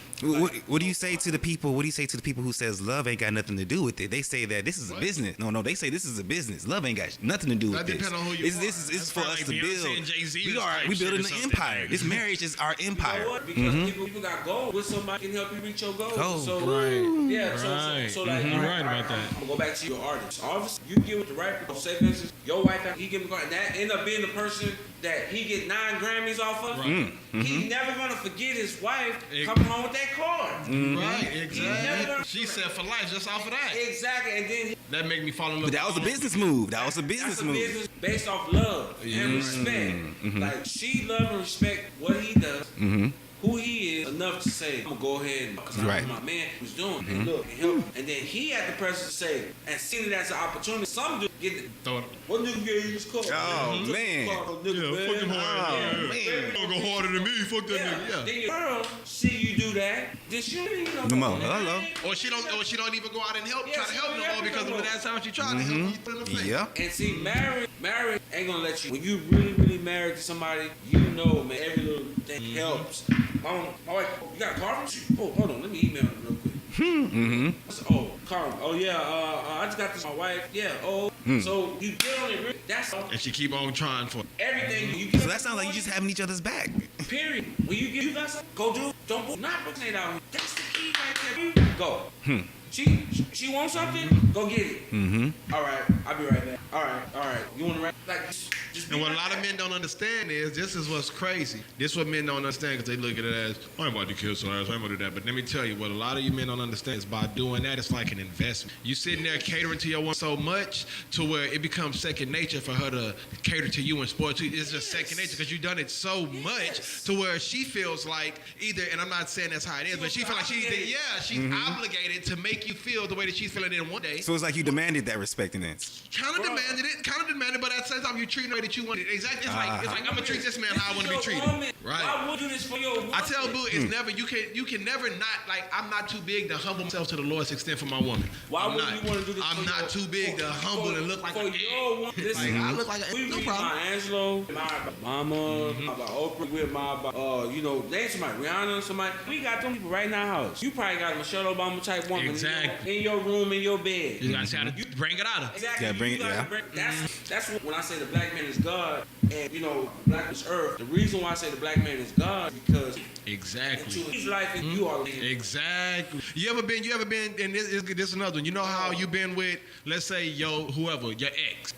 What do you say to the people? What do you say to the people who says love ain't got nothing to do with it? They say that this is a business. No, they say this is a business. Love ain't got nothing to do with That this. depends on who you This are. is That's for probably us to like Beyonce build. and Jay-Z We type are shit building or an something. empire. This marriage is our You know empire. what? Because people got goals. With somebody can help you reach your goals. Oh, so right. yeah, Right. so like You're right about that. I'm gonna go back to your artist. Obviously, you get with the right people. Say for instance, your wife, he give me and that end up being the person that he get 9 Grammys off of. He never gonna forget his wife coming home with that card. Right, never exactly. gonna- She said for life just off of that. Exactly, and then That made me fall in love. But that was a business move. that's a business based off love and respect. Like she love and respect what he does. Who he is enough to say, I'm gonna go ahead and because Right. my man was doing and look and help him. And then he had the presence to say and seeing it as an opportunity. Some do get it. Throw it. What nigga gave you his car? Oh, He took man. the car from nigga, Yeah, fuck him man. hard. Oh, Yeah. man. Don't go harder than me. Fuck that Yeah. nigga. Then your girl see you do that. Then she don't even know. Come on, hello. Or she don't even go out and help. Yeah, Try to she help don't no help more you because no of more. that time she tried to help you put in the face. Yeah. And see, marriage ain't gonna let you. When you really married to somebody, you know, man, every little thing helps. My wife, you got a car from you? Oh, hold on, let me email him real quick. I said, oh, Carl. Oh yeah, I just got this. My wife. Yeah. Oh, so you get on it. That's all. And she keep on trying for it. Everything you get. So that sounds like you just having each other's back. Period. When you got something, go do it. Don't not procrastinate out here. That's the key right there. Go. She wants something, go get it. All right, I'll be right back. All right. You want to rap? Like, just And what a lot of men don't understand is, this is what's crazy. This is what men don't understand because they look at it as, I ain't about to kill somebody, I ain't about to do that. But let me tell you, what a lot of you men don't understand is by doing that, it's like an investment. You sitting there catering to your woman so much to where it becomes second nature for her to cater to you and spoil you. It's just second nature because you've done it so much to where she feels like either, and I'm not saying that's how it is, but she feels like she's obligated to make you feel the way that she's feeling in one day. So it's like you demanded that respect and then. Kind of demanded, but at the same time you treat the way that you want it. Exactly. It's like I'm gonna treat this man how I want to be treated. Right. Why would you do this for your woman? I tell Boo, it's never you can never not like I'm not too big to humble myself to the lowest extent for my woman. Why would you want to do this? I'm not too big to humble and look like a your woman. Listen, I look like a we no read problem. my Angelo, my Mama, my Oprah, with my they somebody Rihanna, somebody. We got them people right in our house. You probably got a Michelle Obama type woman in your room, in your bed. You gotta try to bring it out of. Exactly. Yeah, bring it. Yeah. That's when I say the black man is God, and black is earth. The reason why I say the black man is God is because exactly into his life and you are exactly. You ever been, and this is another one. You know how you been with, let's say your ex,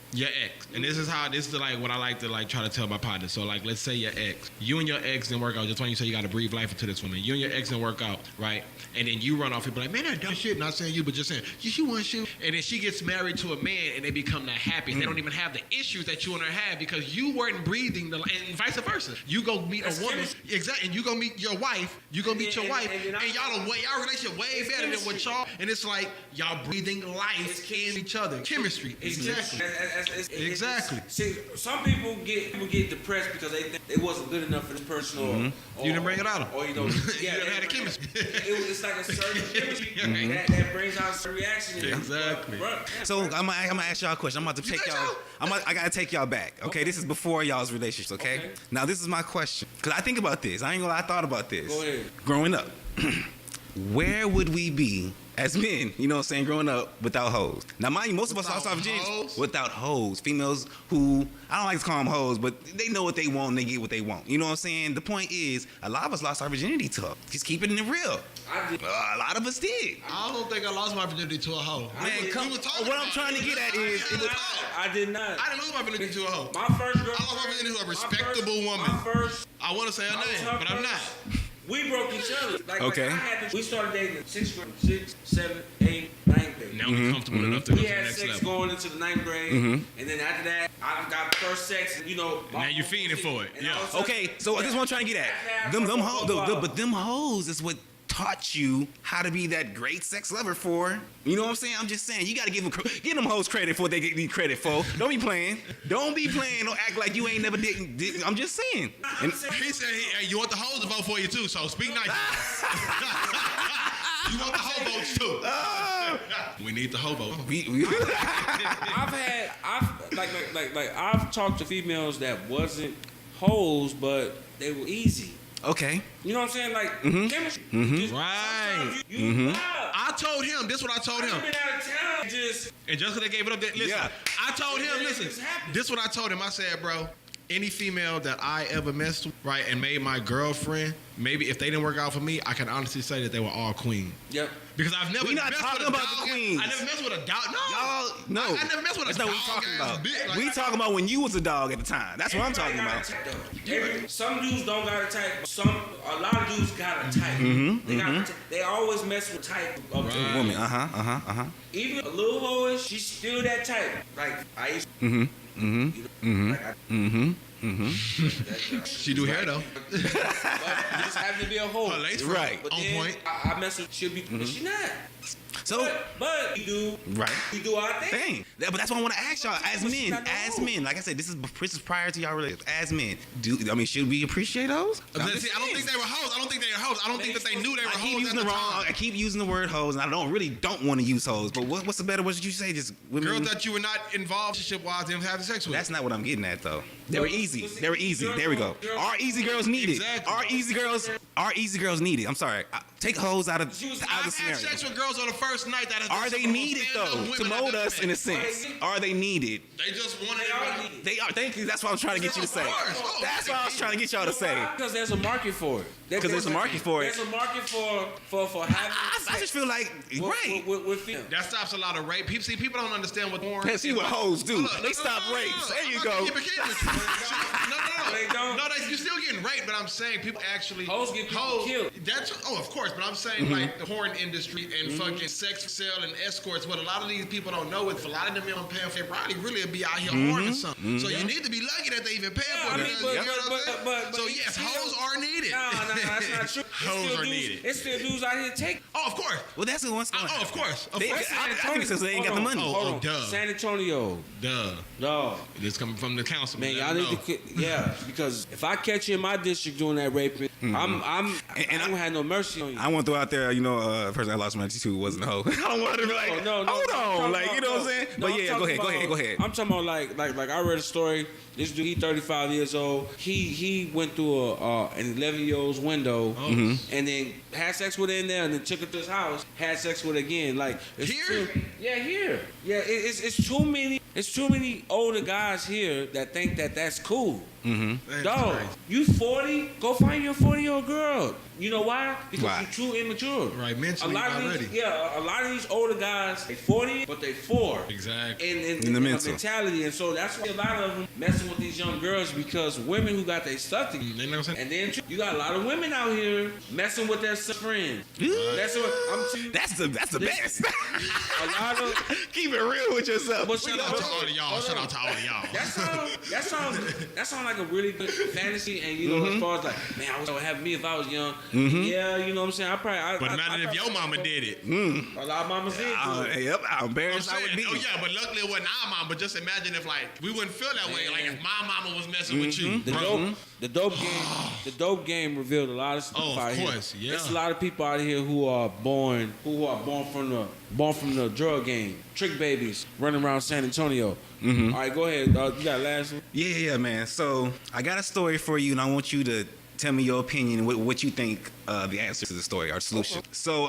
and this is like what I like to like try to tell my partner. So like, let's say your ex, you and your ex didn't work out. Just when you say you got to breathe life into this woman, you and your ex didn't work out, right? And then you run off and be like, man, that dumb shit. Not saying you, but just saying, she wants you. And then she gets married to a man, and they become that happy. They don't even have the issues that you and her have because you weren't breathing the, and vice versa. You go meet a woman, exactly, and you go meet your wife. You go meet your wife, and y'all relationship way better than what y'all. And it's like y'all breathing life in each other. Chemistry, exactly. Exactly. See, some people get depressed because they think it wasn't good enough for this person, or you didn't bring it out. Or you didn't have the chemistry. It's like a certain chemistry that brings out some reaction. Exactly. So I'm gonna ask y'all a question. I'm about to take y'all. I gotta take y'all back. Okay, this is before y'all's relationships. Okay? Now this is my question because I think about this. I ain't gonna lie, I thought about this. Go ahead. Growing up, where would we be as men? You know what I'm saying? Growing up without hoes. Now mind you, most of us lost our virginity without hoes. Females who I don't like to call them hoes, but they know what they want and they get what they want. You know what I'm saying? The point is, a lot of us lost our virginity to her. Just keeping it real. I did. A lot of us did. I don't think I lost my virginity to a hoe. Man, what I'm trying to get at is, I did not. I didn't lose my virginity to a hoe. My first girl. I lost my virginity to a respectable woman. I want to say her name, but I'm not. We broke each other. Okay. We started dating in 6th grade, 6th, 7th, 8th, 9th grade. Now we're comfortable enough to go to We the had next sex level. going into the 9th grade, and then after that, I got first sex. Now you're feeding for it. Yeah. okay, so this is what I'm trying to get at. Them hoes, but them hoes is what taught you how to be that great sex lover for. You know what I'm saying? I'm just saying, you gotta give them hoes credit for what they need credit for. Don't be playing. Don't act like you ain't never did. I'm just saying. And He said, hey, you want the hoes to vote for you too, so speak nice. You want the hoe votes too. We need the hoe vote. I've talked to females that wasn't hoes, but they were easy. Okay. You know what I'm saying? Like chemistry. Just, right. I told him. This is what I told him. I've been out of town. And just because they gave it up, listen. Yeah. I told him, listen. This is what I told him. I said, bro, any female that I ever messed with, right, and made my girlfriend, maybe if they didn't work out for me, I can honestly say that they were all queen. Yep. Because I've never We're not messed talking with a about dog. the queens. I never messed with a dog. No. Y'all, no. I never messed with a That's dog. not what we talking about. Bitch. Like, We talking about when you was a dog at the time. That's what I'm talking about. Some dudes don't got a type. A lot of dudes got a type. They always mess with type of Woman. Even a little hoish, she's still that type. Like I used. She do hair though. But you just happen to be a hoe. Her lace Right. But on then point. I mess with. She'll be. But she not. So, But you do. right. We do our thing. But that's what I want to ask y'all. As men, like I said, this is prior to y'all relationship. As men, should we appreciate those? I don't think they were hoes. I don't think that they knew they were hoes at the time. I keep using the word hoes, and I don't want to use hoes. But what's the better? What did you say? Just women. Girls that you were not involved relationship-wise and having sex with. That's not what I'm getting at, though. They were easy. There we go. Our easy girls need it. Exactly. Our easy girls Are easy girls needed? I'm sorry. Take hoes out of I've the had scenario. sex with girls on the first night that Are they needed though to mold us in a sense? Are they needed? They just want They are needed. They are. Thank you. That's what I was trying to get you to say. That's what I was trying to get y'all to say. Because there's a market for it. Because there's a market for it. There's a market for having I just feel like right. with females. That stops a lot of rape. People don't understand what porn. Let's see what hoes do. Look, They stop rapes. There you go. Keep it with you. No. They don't. No, you're still getting raped, but I'm saying people actually Hoes get people killed. That's of course, but I'm saying like the porn industry and fucking sex sale and escorts. What a lot of these people don't know is a lot of them don't pay for Roddy really be out here horning something. So you need to be lucky that they even pay for it. So yes, hoes are needed. No, that's not true. Hoes are needed. It's still dudes out here take. Oh, of course. Well, that's the one. Oh, of course. Of They, course. I think it's because they ain't got the money. Hold on. Duh. San Antonio. Duh. No. It's coming from the council. Man, y'all need to, because if I catch you in my district doing that raping, I don't have no mercy on you. I want to throw out there, the person I lost my to wasn't a hoe. I don't want her to be like, hold on, like, you know what I'm saying? No, But yeah, go ahead. I'm talking about like I read a story. This dude, he 35 years old. He went through an 11-year-old's window and then had sex with her in there and then took her to his house, had sex with her again. Like it's Here? Here. Yeah, it's too many. It's too many older guys here that think that that's cool. Dog, you 40? Go find your 40-year-old girl. You know why? Because Why? you're too immature. Right, mentally already. A lot of these older guys, they 40, but they 4. Exactly. In the mental. mentality, and so that's why a lot of them messing with these young girls because women who got their stuff together. You know what I'm saying? And then you got a lot of women out here messing with their friends. That's what I'm telling you. That's the best. A lot of Keep it real with yourself. But Shout out to all of y'all. Shout out to all of y'all. that sounds like a really good fantasy, and as far as like, man, I wish I would have me if I was young. Yeah, you know what I'm saying. But imagine if your mama did it. A lot of mamas did. Yep, I'm embarrassed I would be. Oh yeah, but luckily it wasn't our mom. But just imagine if like we wouldn't feel that way. Like if my mama was messing with you. The dope game revealed a lot of stuff out here. Oh, of course, yeah. There's a lot of people out here who are born from the drug game. Trick babies running around San Antonio. All right, go ahead. You got last one? Yeah, man. So I got a story for you, and I want you to tell me your opinion, what you think the answer to the story or solution. Okay. So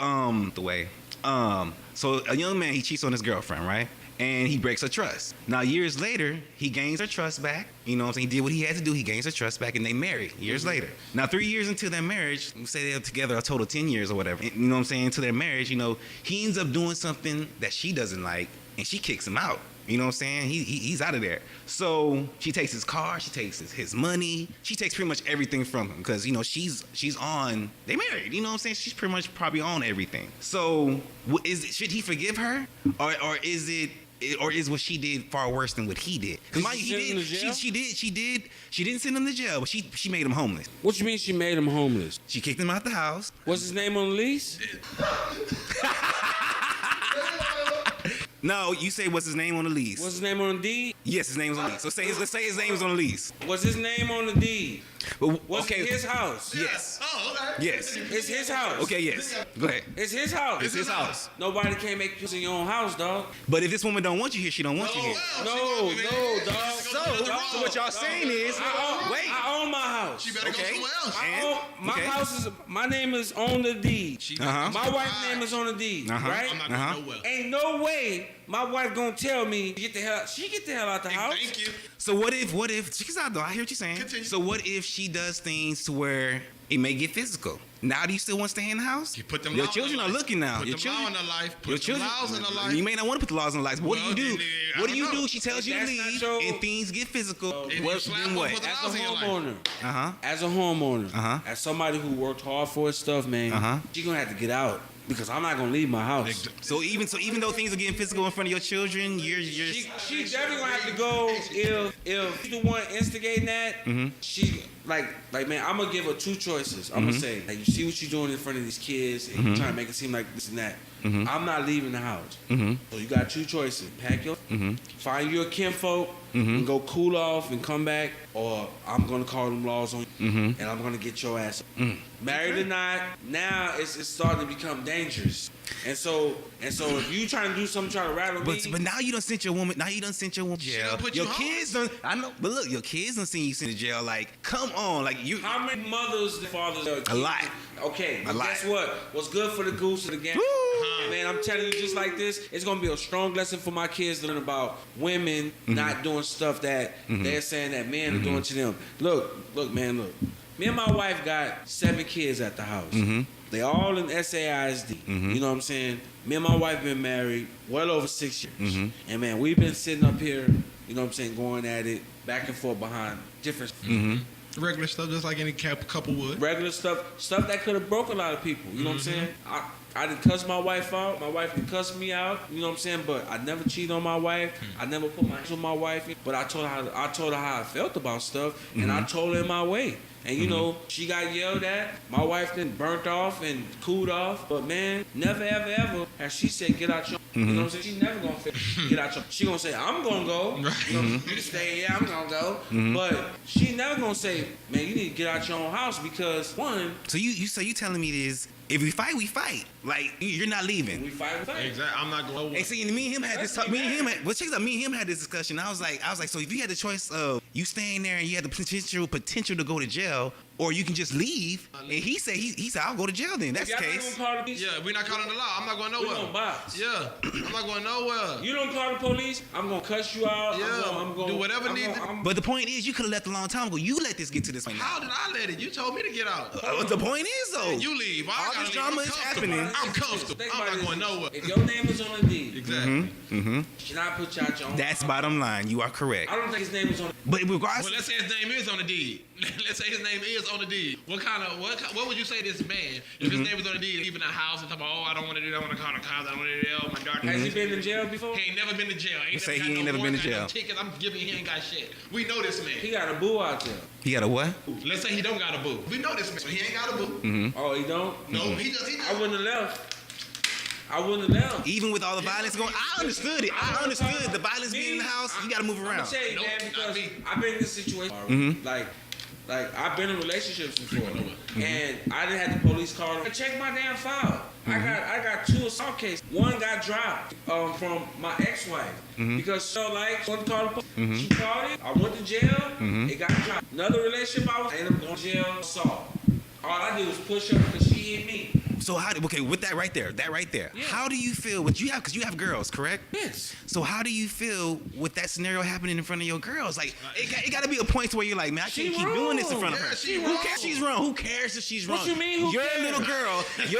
so a young man, he cheats on his girlfriend, right? And he breaks her trust. Now, years later, he gains her trust back. You know what I'm saying? He did what he had to do. He gains her trust back, and they marry years later. Now, 3 years into their marriage, say they're together a total of 10 years or whatever. You know what I'm saying? Into their marriage, he ends up doing something that she doesn't like, and she kicks him out. You know what I'm saying? He's out of there. So she takes his car, she takes his money, she takes pretty much everything from him because she's on. They married. You know what I'm saying? She's pretty much probably on everything. So should he forgive her, or is what she did far worse than what he did? Because she didn't send him to jail, but she made him homeless. What you mean she made him homeless? She kicked him out the house. What's his name on the lease? No, you say what's his name on the lease? What's his name on the deed? Yes, his name's on the lease. So let's say his name is on the lease. What's his name on the deed? What's his house? Yes. Oh, okay. Yes. It's his house. Okay, yes. Go ahead. It's his house. It's his house. Nobody can't make you in your own house, dog. But if this woman don't want you here, she don't want you here. No, dog. So what y'all saying is, wait. I own my house. She better go somewhere else. House is, my name is on the deed. My wife's name is on the deed, right? I'm not going nowhere. Ain't no way my wife gonna tell me she get the hell out the house. Thank you. So what if she's out though? I hear what you're saying. Continue. So what if she does things to where it may get physical? Now do you still want to stay in the house? You put them your laws children in are life. looking now. Put Your them children laws in the life. Put your them children, laws in the life. You may not want to put the laws in the life. But what do you do? I What do you don't know. do? She tells you to That's leave, not your- and things get physical. And What, you slap then her what? with the As laws a in your life. homeowner, as a homeowner, as somebody who worked hard for his stuff, man, she gonna have to get out because I'm not gonna leave my house. So even though things are getting physical in front of your children, you're She definitely gonna have to go if she's the one instigating that. She like man, I'm gonna give her two choices. I'm gonna say, like, you see what you're doing in front of these kids, and you're trying to make it seem like this and that. I'm not leaving the house. So you got two choices: pack your, find your kinfolk, and go cool off and come back, or I'm gonna call them laws on you, and I'm gonna get your ass. Married or not, now it's starting to become dangerous. And so if you trying to do something, trying to rattle me. But now you done sent your woman. Now you done sent your woman to jail. done put you Your home. kids done. I know, but look, your kids done seen you sent to jail. Like, come on, like you. How many mothers and fathers are A lot. Okay, but lot. guess what? What's good for the goose is the game. Woo! Man, I'm telling you, just like this, it's gonna be a strong lesson for my kids to learn about women not doing stuff that they're saying that men are doing to them. Look, man, look. Me and my wife got 7 kids at the house. They all in SAISD. You know what I'm saying? Me and my wife been married well over 6 years. And man, we've been sitting up here, you know what I'm saying, going at it back and forth behind different Regular stuff, just like any couple would. regular stuff that could have broke a lot of people. You know what I'm saying? I didn't cuss my wife out. My wife didn't cuss me out. You know what I'm saying? But I never cheated on my wife. I never put my hands on my wife. But I told her how I felt about stuff, and I told her in my way. And you know, she got yelled at. My wife then burnt off and cooled off. But man, never ever ever has she said get out your. You know what I'm saying? She's never gonna say get out your. She gonna say I'm gonna go. You know, you stay here. I'm gonna go. But she never gonna say, man, you need to get out your own house because one. So you telling me this? If we fight, we fight. Like you're not leaving. We fight. Exactly. I'm not going. And see, me and him had this talk. Me and him had this discussion. I was like, so if you had the choice of you staying there and you had the potential to go to jail, or you can just leave, and he said I'll go to jail then. That's the case. Yeah, we're not calling the law. I'm not going nowhere. We gonna box. Yeah, I'm not going nowhere. You don't call the police, I'm gonna cuss you out. Yeah, I'm gonna do whatever needs to. But the point is, you could have left a long time ago. You let this get to this point. How did I let it? You told me to get out. The point is though, You leave. all this drama is happening. I'm comfortable. Think I'm about not this. going nowhere. If your name is on the deed, Exactly. you should not put you out your own. That's bottom line. You are correct. I don't think his name is on. But regardless, Well, let's say his name is on the deed. Let's say his name is on the deed. What would you say to this man if his name was on the deed, even a house and talking about, oh, I don't want to do that, I want to call the cops, I don't want to do that, oh my daughter. Has he been in jail before? He ain't never been to jail. Say he ain't never been to jail. Tickets. I'm giving he ain't got shit. We know this man. He got a boo out there. he got a what? Let's say he don't got a boo. We know this man. So he ain't got a boo. Oh, he don't? No, he does. I wouldn't have left. I wouldn't have left. Even with all the violence going, I understood it. I understood the violence being in the house. You got to move I'm around. gonna tell you, Nope, man, not because me. I've been in this situation. Like I've been in relationships before, and I didn't have the police call. I checked my damn file. I got 2 assault cases. One got dropped from my ex-wife because she wouldn't call the police. She called it. I went to jail. It got dropped. Another relationship I ended up going to jail. Assault. All I did was push her because she hit me. So with that right there, Yeah. how do you feel? Because you have girls, correct? Yes. So how do you feel with that scenario happening in front of your girls? Like it got to be a point to where you're like, man, I can't keep doing this in front of her. Yeah, she Who wrong. cares? She's wrong. Who cares if she's wrong? What you mean, who your cares?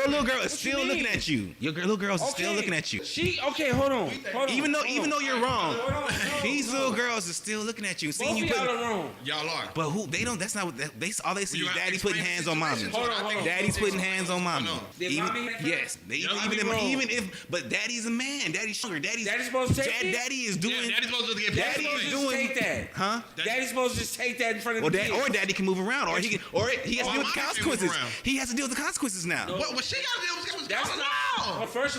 little girl is still you looking mean? at you. Your little girl's still looking at you. Hold on. Even though you're wrong, Hold on. these little girls are still looking at you, seeing Both you of y'all put. are wrong. Y'all are. But who they don't. That's not what they all they see You is have to daddy putting explain hands the on mommy. situation. Hold on, hold on. Daddy's putting hands on mommy. Hold on. Did mommy make Yes, but daddy's a man. Daddy's younger. Daddy's supposed to take it? Daddy is doing. Yeah, daddy's supposed to get Daddy paid. is Just doing. take that. Huh? Daddy's supposed to just take that in front of Or the dad, kids. or daddy can move around, or he has to deal with the Mama can move consequences. around. He has to deal with the consequences now. What she got to do was That's call the not. law. Well, first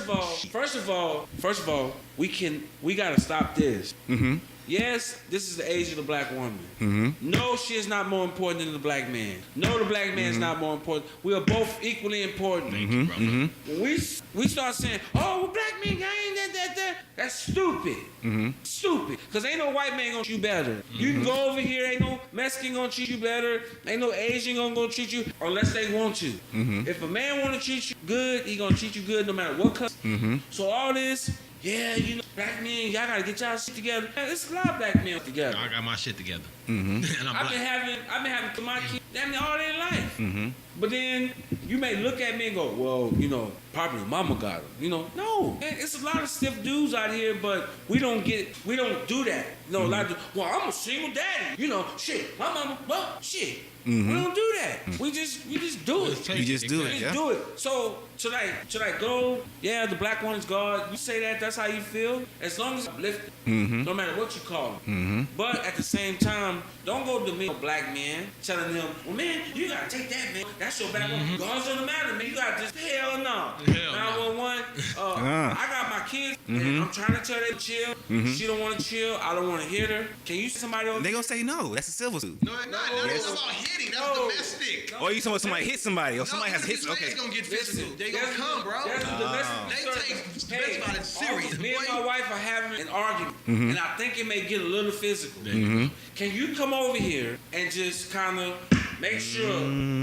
of all, we gotta stop this. Yes, this is the age of the black woman. No, she is not more important than the black man. No, the black man is not more important. We are both equally important. Thank you, brother. When we start saying, "Oh, well, black men, I ain't that," that's stupid. Stupid. Cause ain't no white man gonna treat you better. You can go over here, ain't no Mexican gonna treat you better. Ain't no Asian gonna treat you unless they want to. If a man wanna treat you good, he gonna treat you good no matter what color. So all this. Yeah, black men, y'all gotta get y'all shit together. It's a lot of black men together. I got my shit together. And I'm I've been having my kids damn near all their life. But then you may look at me and go, well, probably mama got them. No, man, it's a lot of stiff dudes out here, but we don't do that. A lot of, well, I'm a single daddy. Shit, my mama, well, shit. We don't do that. We just do it. You just do it, We yeah. just do it. So should I go? Yeah, the black one is God. You say that? That's how you feel. As long as I'm lifted, no matter what you call him. But at the same time, don't go to me, a black man, telling him, well, man, you gotta take that, man. That's your black woman. God's on the matter, man. You gotta just hell no. 911. I got my kids, and I'm trying to tell them to chill. She don't want to chill. I don't want gonna hit her? Can you see somebody else? They gonna say no. That's a civil suit. No, it's not. That's Yes. about hitting. That's No. domestic. No. Or you talking about somebody hit somebody, or somebody has hit. It's Okay. gonna get physical. Listen, They gonna there's- come, bro. there's a domestic They circle. take domestic violence serious. Me and boy. my wife are having an argument, Mm-hmm. and I think it may get a little physical. Can you come over here and just kind of make sure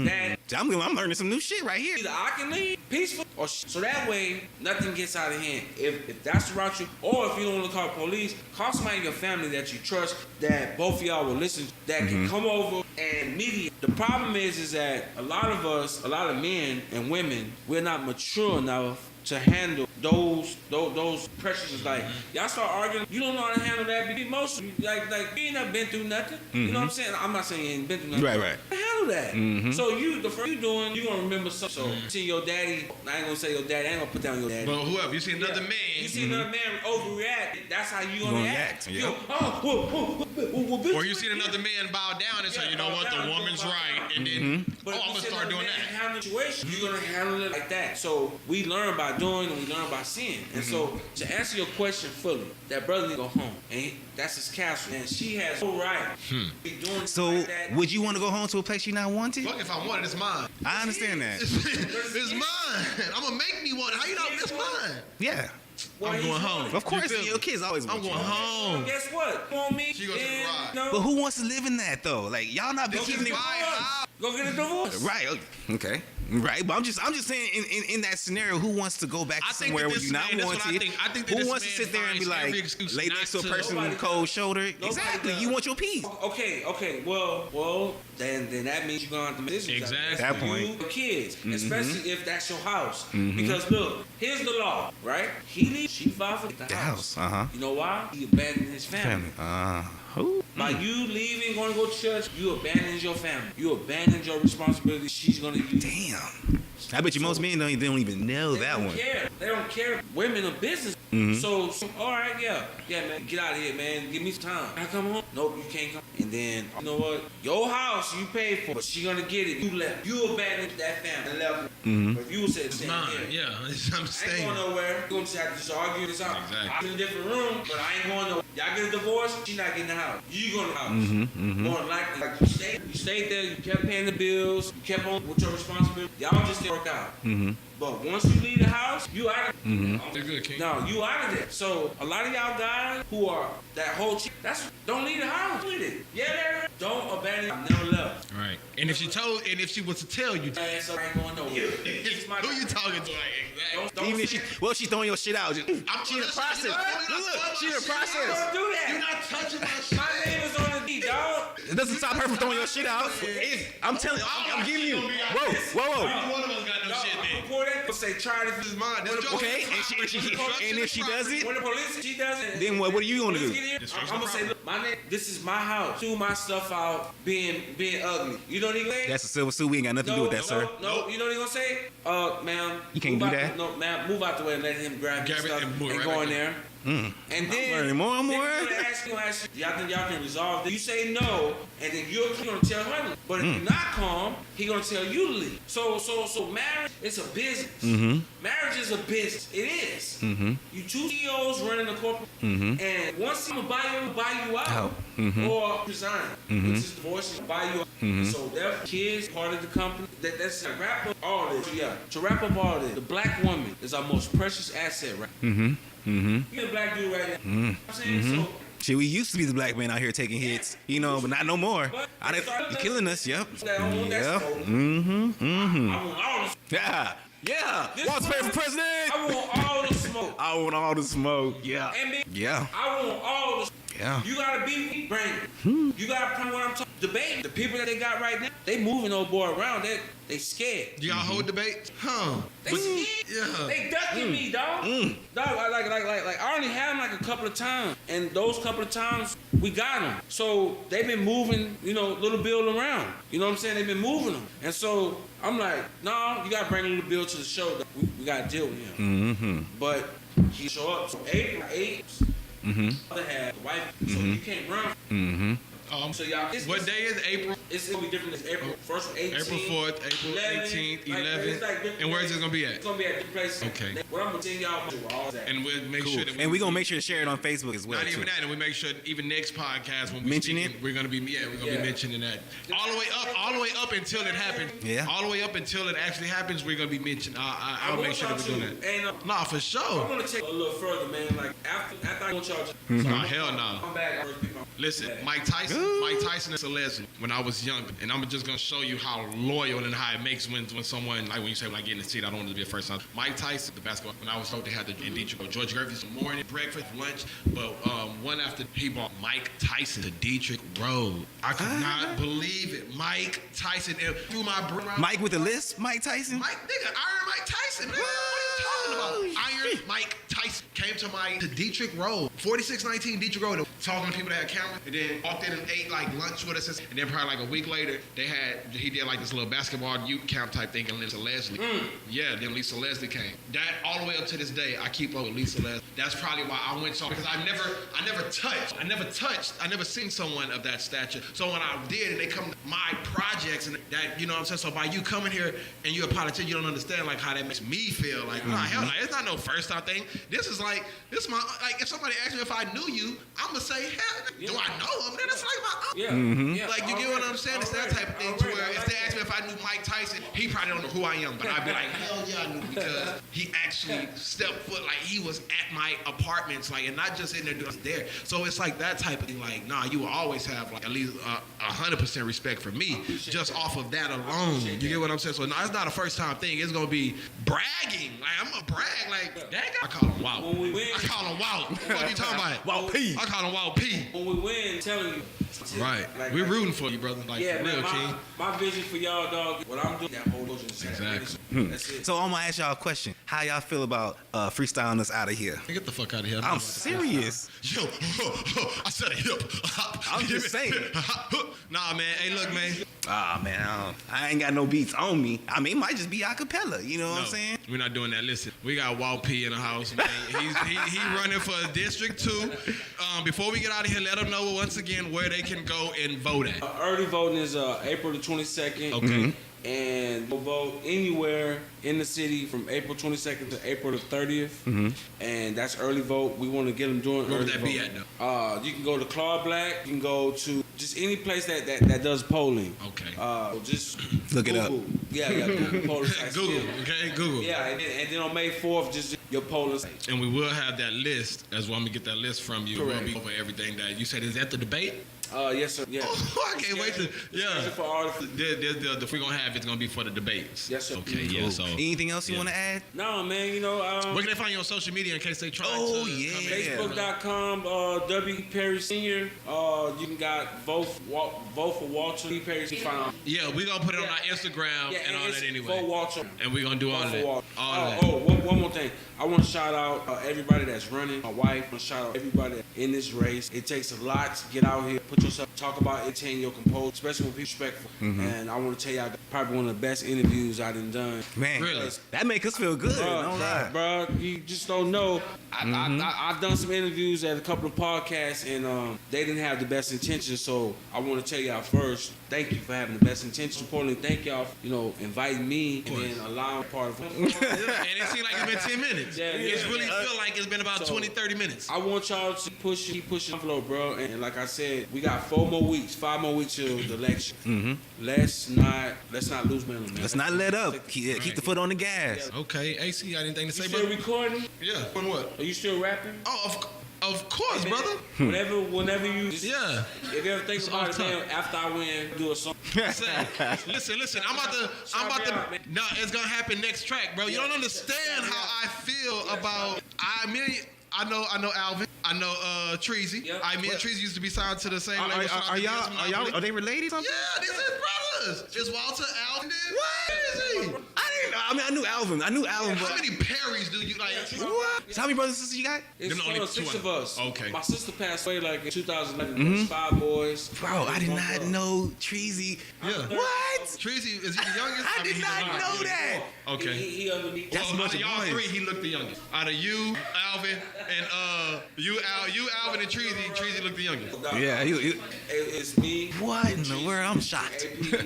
that I'm learning some new shit right here. either I can leave peaceful, or so that way nothing gets out of hand. If that's the route you, or if you don't want to call police, call somebody in your family that you trust, that both of y'all will listen, that can come over and mediate. The problem is that a lot of us, a lot of men and women, we're not mature enough to handle those pressures. Is like y'all start arguing, you don't know how to handle that. Be emotional, like you ain't never been through nothing. You know what I'm saying? I'm not saying you ain't been through nothing. Right. Handle that. So the first you doing, you gonna remember something. So see your daddy. I ain't gonna say your daddy. I ain't gonna put down your daddy. But whoever, you see another Yeah. man. You see another man overreact. That's how you gonna act. Yeah. You go, bitch, Or you see another man bow down and say, Yeah, you know bow what, down, the woman's bow right, down. and then But if I'm you gonna see start another doing man that. handle the situation, you're gonna handle it like that. So we learn by doing and we learn by seeing. And so to answer your question fully, that brother need to go home, and that's his castle, and she has no right to be doing So like that. would you want to go home to a place you not wanted? Fuck if I want it, it's mine. I understand that. It's mine. I'm gonna make me one. How you know it's mine? Yeah. Well, I'm he's going doing home. it. Of course, You feel your me? kids always I'm want you. going home. Guess what? You want me? She goes to the then, garage. no. But who wants to live in that though? Like y'all not been Go get keeping a it divorce. Go get a divorce. right. Okay. Right. But I'm just saying in that scenario, who wants to go back to I think somewhere that where this you're not man- that's what I wanted? think. I think that Who this wants to man sit there and be finds every like excuse lay not next to a to- person with a Nobody cold does. shoulder? Nobody Exactly. does. You want your peace. Okay. Well, then that means you're gonna have to make decisions. Exactly. That's That for point. you, your kids, especially if that's your house. Because look, here's the law, right? He leaves, she filed for the house. Uh-huh. You know why? He abandoned his family. Who? By you leaving, going to go to church, you abandoned your family. You abandoned your responsibility. She's gonna use. Damn. I bet you most men don't even know They that don't one. care. They don't care. Women are business. So, all right, yeah, man, get out of here, man. Give me some time. Can I come home? Nope, you can't come. And then, you know what? Your house you paid for, but she gonna get it. You left. You abandoned that family and left. But if you said, stay Mine. here. Yeah, I'm I ain't staying. going nowhere. We're gonna just have to just argue this out. Exactly. I'm in a different room, but I ain't going nowhere. Y'all get a divorce, she not getting the house. You going to the house. More than likely, like you stayed there, you kept paying the bills, you kept on with your responsibility. Y'all just didn't work out. But once you leave the house, you out of They're good, King. No, you out of there. So a lot of y'all guys who are that whole don't leave the house with it. Yeah, there. Don't abandon. I've never left. Right. And if she was to tell you, Ass up, I ain't going nowhere. It's my who you talking to? Like, Don't Even if say- she's throwing your shit out. She in the process. Look, she in the process. Don't do that. You're not touching my shit. My name is on the D, dog. It doesn't stop her from throwing your shit out. I'm telling you, I'm giving you. Whoa. Neither one of us got no No, shit, I'm man. before that, say try to This is mine. This is your Okay, shit. and if she does it, When the police, she does it. then what are you gonna do? I'm gonna say, look, my name, this is my house. Threw my stuff out, being ugly. You know what he gonna say? That's a civil suit. We ain't got nothing to do with that, sir. No, you know what he gonna say? Ma'am. You can't move do out that. No, ma'am, move out the way and let him grab your Grab it stuff and and, move it right go back in there. And then learning more and more. Then he's gonna ask you, y'all think y'all can resolve this? You say no, and then you're gonna tell her. But if you're not calm, he gonna tell you to leave. So marriage is a business. Marriage is a business. It is. You two CEOs running a corporate, and once he will buy you out, or resign, which is divorce, buy you out. So therefore, kids part of the company. That's to wrap up all this. Yeah, to wrap up all this, the black woman is our most precious asset, right? You're a black dude right now. You know what I'm saying? So Shit, we used to be the black man out here taking hits, but not no more. But You're killing us, yep. I want that Yep. smoke. I want all the Yeah. This Want to pay for one- president? I want all the smoke. I want all the smoke. Yeah. And me, Yeah. I want all the Yeah. You gotta be me, bring it. You gotta put what I'm talking. Debate. The people that they got right now, they moving old boy around. They scared. Do y'all hold debates? Huh? They scared. Yeah. They ducking me, dog. Dog, I only had them like a couple of times, and those couple of times we got them. So they've been moving, Little Bill around. You know what I'm saying? They've been moving them, and so I'm like, no, you gotta bring Little Bill to the show. We gotta deal with him. But he show up. So April 8th. Other half, the wife. So you can't run. So y'all, What day is April? It's gonna be different. It's April 1st, 18th, April 4th, April 18th, 11th. And where's it gonna be at? It's gonna be at different places. Okay. What I'm gonna tell y'all where all that. And we'll make Cool. sure that And we're gonna make sure to share it on Facebook as well. not even too. that, and we make sure even next podcast when we Mention speak, it? we're gonna be be mentioning that all the way up until it happens. Yeah. All the way up until it actually happens, we're gonna be mentioning. I'll make sure that we're doing that. And Nah, for I sure. want to take it a little further, man. Like after I want y'all to Nah, hell no. come back. Listen, Mike Tyson is a legend when I was young, and I'm just gonna show you how loyal and how it makes when someone, like when you say, when I get in the seat, I don't want it to be a first time. Mike Tyson, the basketball, when I was told they had the in Detroit, George Gervais morning, breakfast, lunch, but one after he brought Mike Tyson to Dietrich Road. I could not believe it. Mike Tyson through my brain. Mike with the list, Mike Tyson. Iron Mike Tyson, man. What are you talking about? Iron Mike Tyson came to Dietrich Road, 4619 Dietrich Road, talking to people that had cameras, and then walked in and ate like lunch with us. And then probably like a week later, he did like this little basketball youth camp type thing, and Lisa Leslie. Yeah, then Lisa Leslie came. That all the way up to this day, I keep up with Lisa Leslie. That's probably why I went so, because I never seen someone of that stature. So when I did, and they come to my projects, and that, you know what I'm saying? So by you coming here and you're a politician, you don't understand like how that makes me feel. Like, nah, hell no, it's not no first time thing. This is my, if somebody asks me if I knew you, I'm gonna say, hell, do I know him? Then it's like my uncle. Yeah. Like, you get what I'm saying? It's that type of thing to where if they ask me if I knew Mike Tyson, he probably don't know who I am, but I'd be like, hell yeah, I knew, because he actually stepped foot, like he was at my apartments, like, and not just in there, just there. So it's like that type of thing, like, nah, you will always have like at least 100% respect for me just off of that alone. You get what I'm saying? So no, it's not a first time thing. It's gonna be bragging. Like, I'm gonna brag. Like, that guy, I call him Wow. When we win, I call him Wow. What are you talking about? Wow P. I call him Wow P. when we win, telling you. Right. Like, We're rooting for you, brother. Like, Yeah, for real, man, King. my vision for y'all, dog, what I'm doing, that whole motion. Exactly. That's it. So I'm gonna ask y'all a question. How y'all feel about freestyling us out of here? Get the fuck out of here. I'm serious. Yo, I said a hip. I'm just saying. Nah, man. Hey, look, man. Ah man, I ain't got no beats on me. I mean, it might just be acapella. You know what I'm saying? We're not doing that. Listen, we got Walt P in the house, man. He running for District 2. Before we get out of here, let them know once again where they can go and vote at. Early voting is April the 22nd. Okay. And we'll vote anywhere in the city from April 22nd to April the 30th. And that's early vote. We want to get them doing Where early would that vote. be at, though? You can go to Claude Black. You can go to just any place that does polling. Okay. Just Look it Google. up. Yeah, Google polling sites. Google, okay? Google. Yeah, and then on May 4th, just your polling site. And we will have that list as well. I'm going to get that list from you. Correct. We'll be over everything that you said. Is that the debate? Yes, sir. Yeah. Oh, I can't wait to, yeah. For all the, The we're going to have, it's going to be for the debates. Yes, sir. Okay, yeah, so. Anything else you want to add? no, man, you know, Where can they find you on social media in case they try Oh, to yeah. come in? Facebook.com, W. Perry Sr. You can got vote for Walter P. Perry. You can find out. Yeah, we're going to put it on our Instagram and all it's that anyway. Vote Walter. And we're going to do all of Vote for that. Walter. All of that. One more thing. I want to shout out everybody that's running. My wife. I want to shout out everybody in this race. It takes a lot to get out here, put yourself, talk about it, maintain your composure, especially when people respectful. And I want to tell you, I got probably one of the best interviews I done. Man, Really? that make us feel good. Don't lie. Bro, you just don't know. I've done some interviews at a couple of podcasts, and they didn't have the best intentions. So I want to tell y'all first, thank you for having the best intentions. Importantly, thank y'all for, inviting me and then allowing part of it. And it seems like it's been 10 minutes. Yeah, It's yeah. really feel like it's been about 20, 30 minutes. I want y'all to keep pushing the envelope, bro. And like I said, we got 5 more weeks till the election. Let's not lose momentum, man. Let's not let up. Keep the foot on the gas. Okay, Acey, got anything to You say, still brother? recording? Yeah. On what? Are you still rapping? Oh, of course, brother. Whenever you just, Yeah. if you ever think It's about off it, man, top. after I win, do a song. Listen. I'm about Shout me out, to. man. No, it's gonna happen next track, bro. You don't understand how I feel about. I know Alvin. I know Treasy. Yep. Me and Treasy used to be signed to the same label. so Are y'all? Are they related? Or something? Yeah, these is brothers. It's Walter, Alvin. What? I didn't know. I mean, I knew Alvin, but How many Perrys do you like? what? So how many brothers and sisters you got? It's Them the only 6 two of I know. us. Okay. My sister passed away like in 2011. There's 5 boys. Bro, I did not know Treasy. Yeah. What? Treasy, is he the youngest? I did he's not the youngest. know that. Okay. He underneath. That's Well, much out of y'all noise. 3, he looked the youngest. Out of you, Alvin, and You Alvin and Treasy. Treasy look the youngest. Yeah, It's me. What in the world? I'm shocked. AP,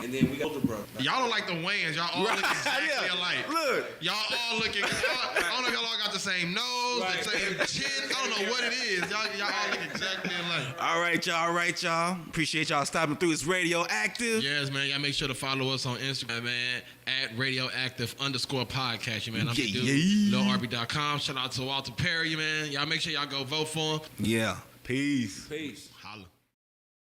and then we got older brother. Y'all don't like the Wayans. Y'all all look exactly Yeah. alike. Look. Y'all all looking. I don't know if y'all all got the same nose, the same chin. I don't know what it is. Y'all all look exactly alike. All right, y'all. Appreciate y'all stopping through. It's Radioactive. Yes, man. Y'all make sure to follow us on Instagram, man, at radioactive_podcast, you man. I'm the dude, LilRB.com. Shout out to Walter Perry, man. Y'all make sure y'all go vote for him. Yeah. Peace. Peace.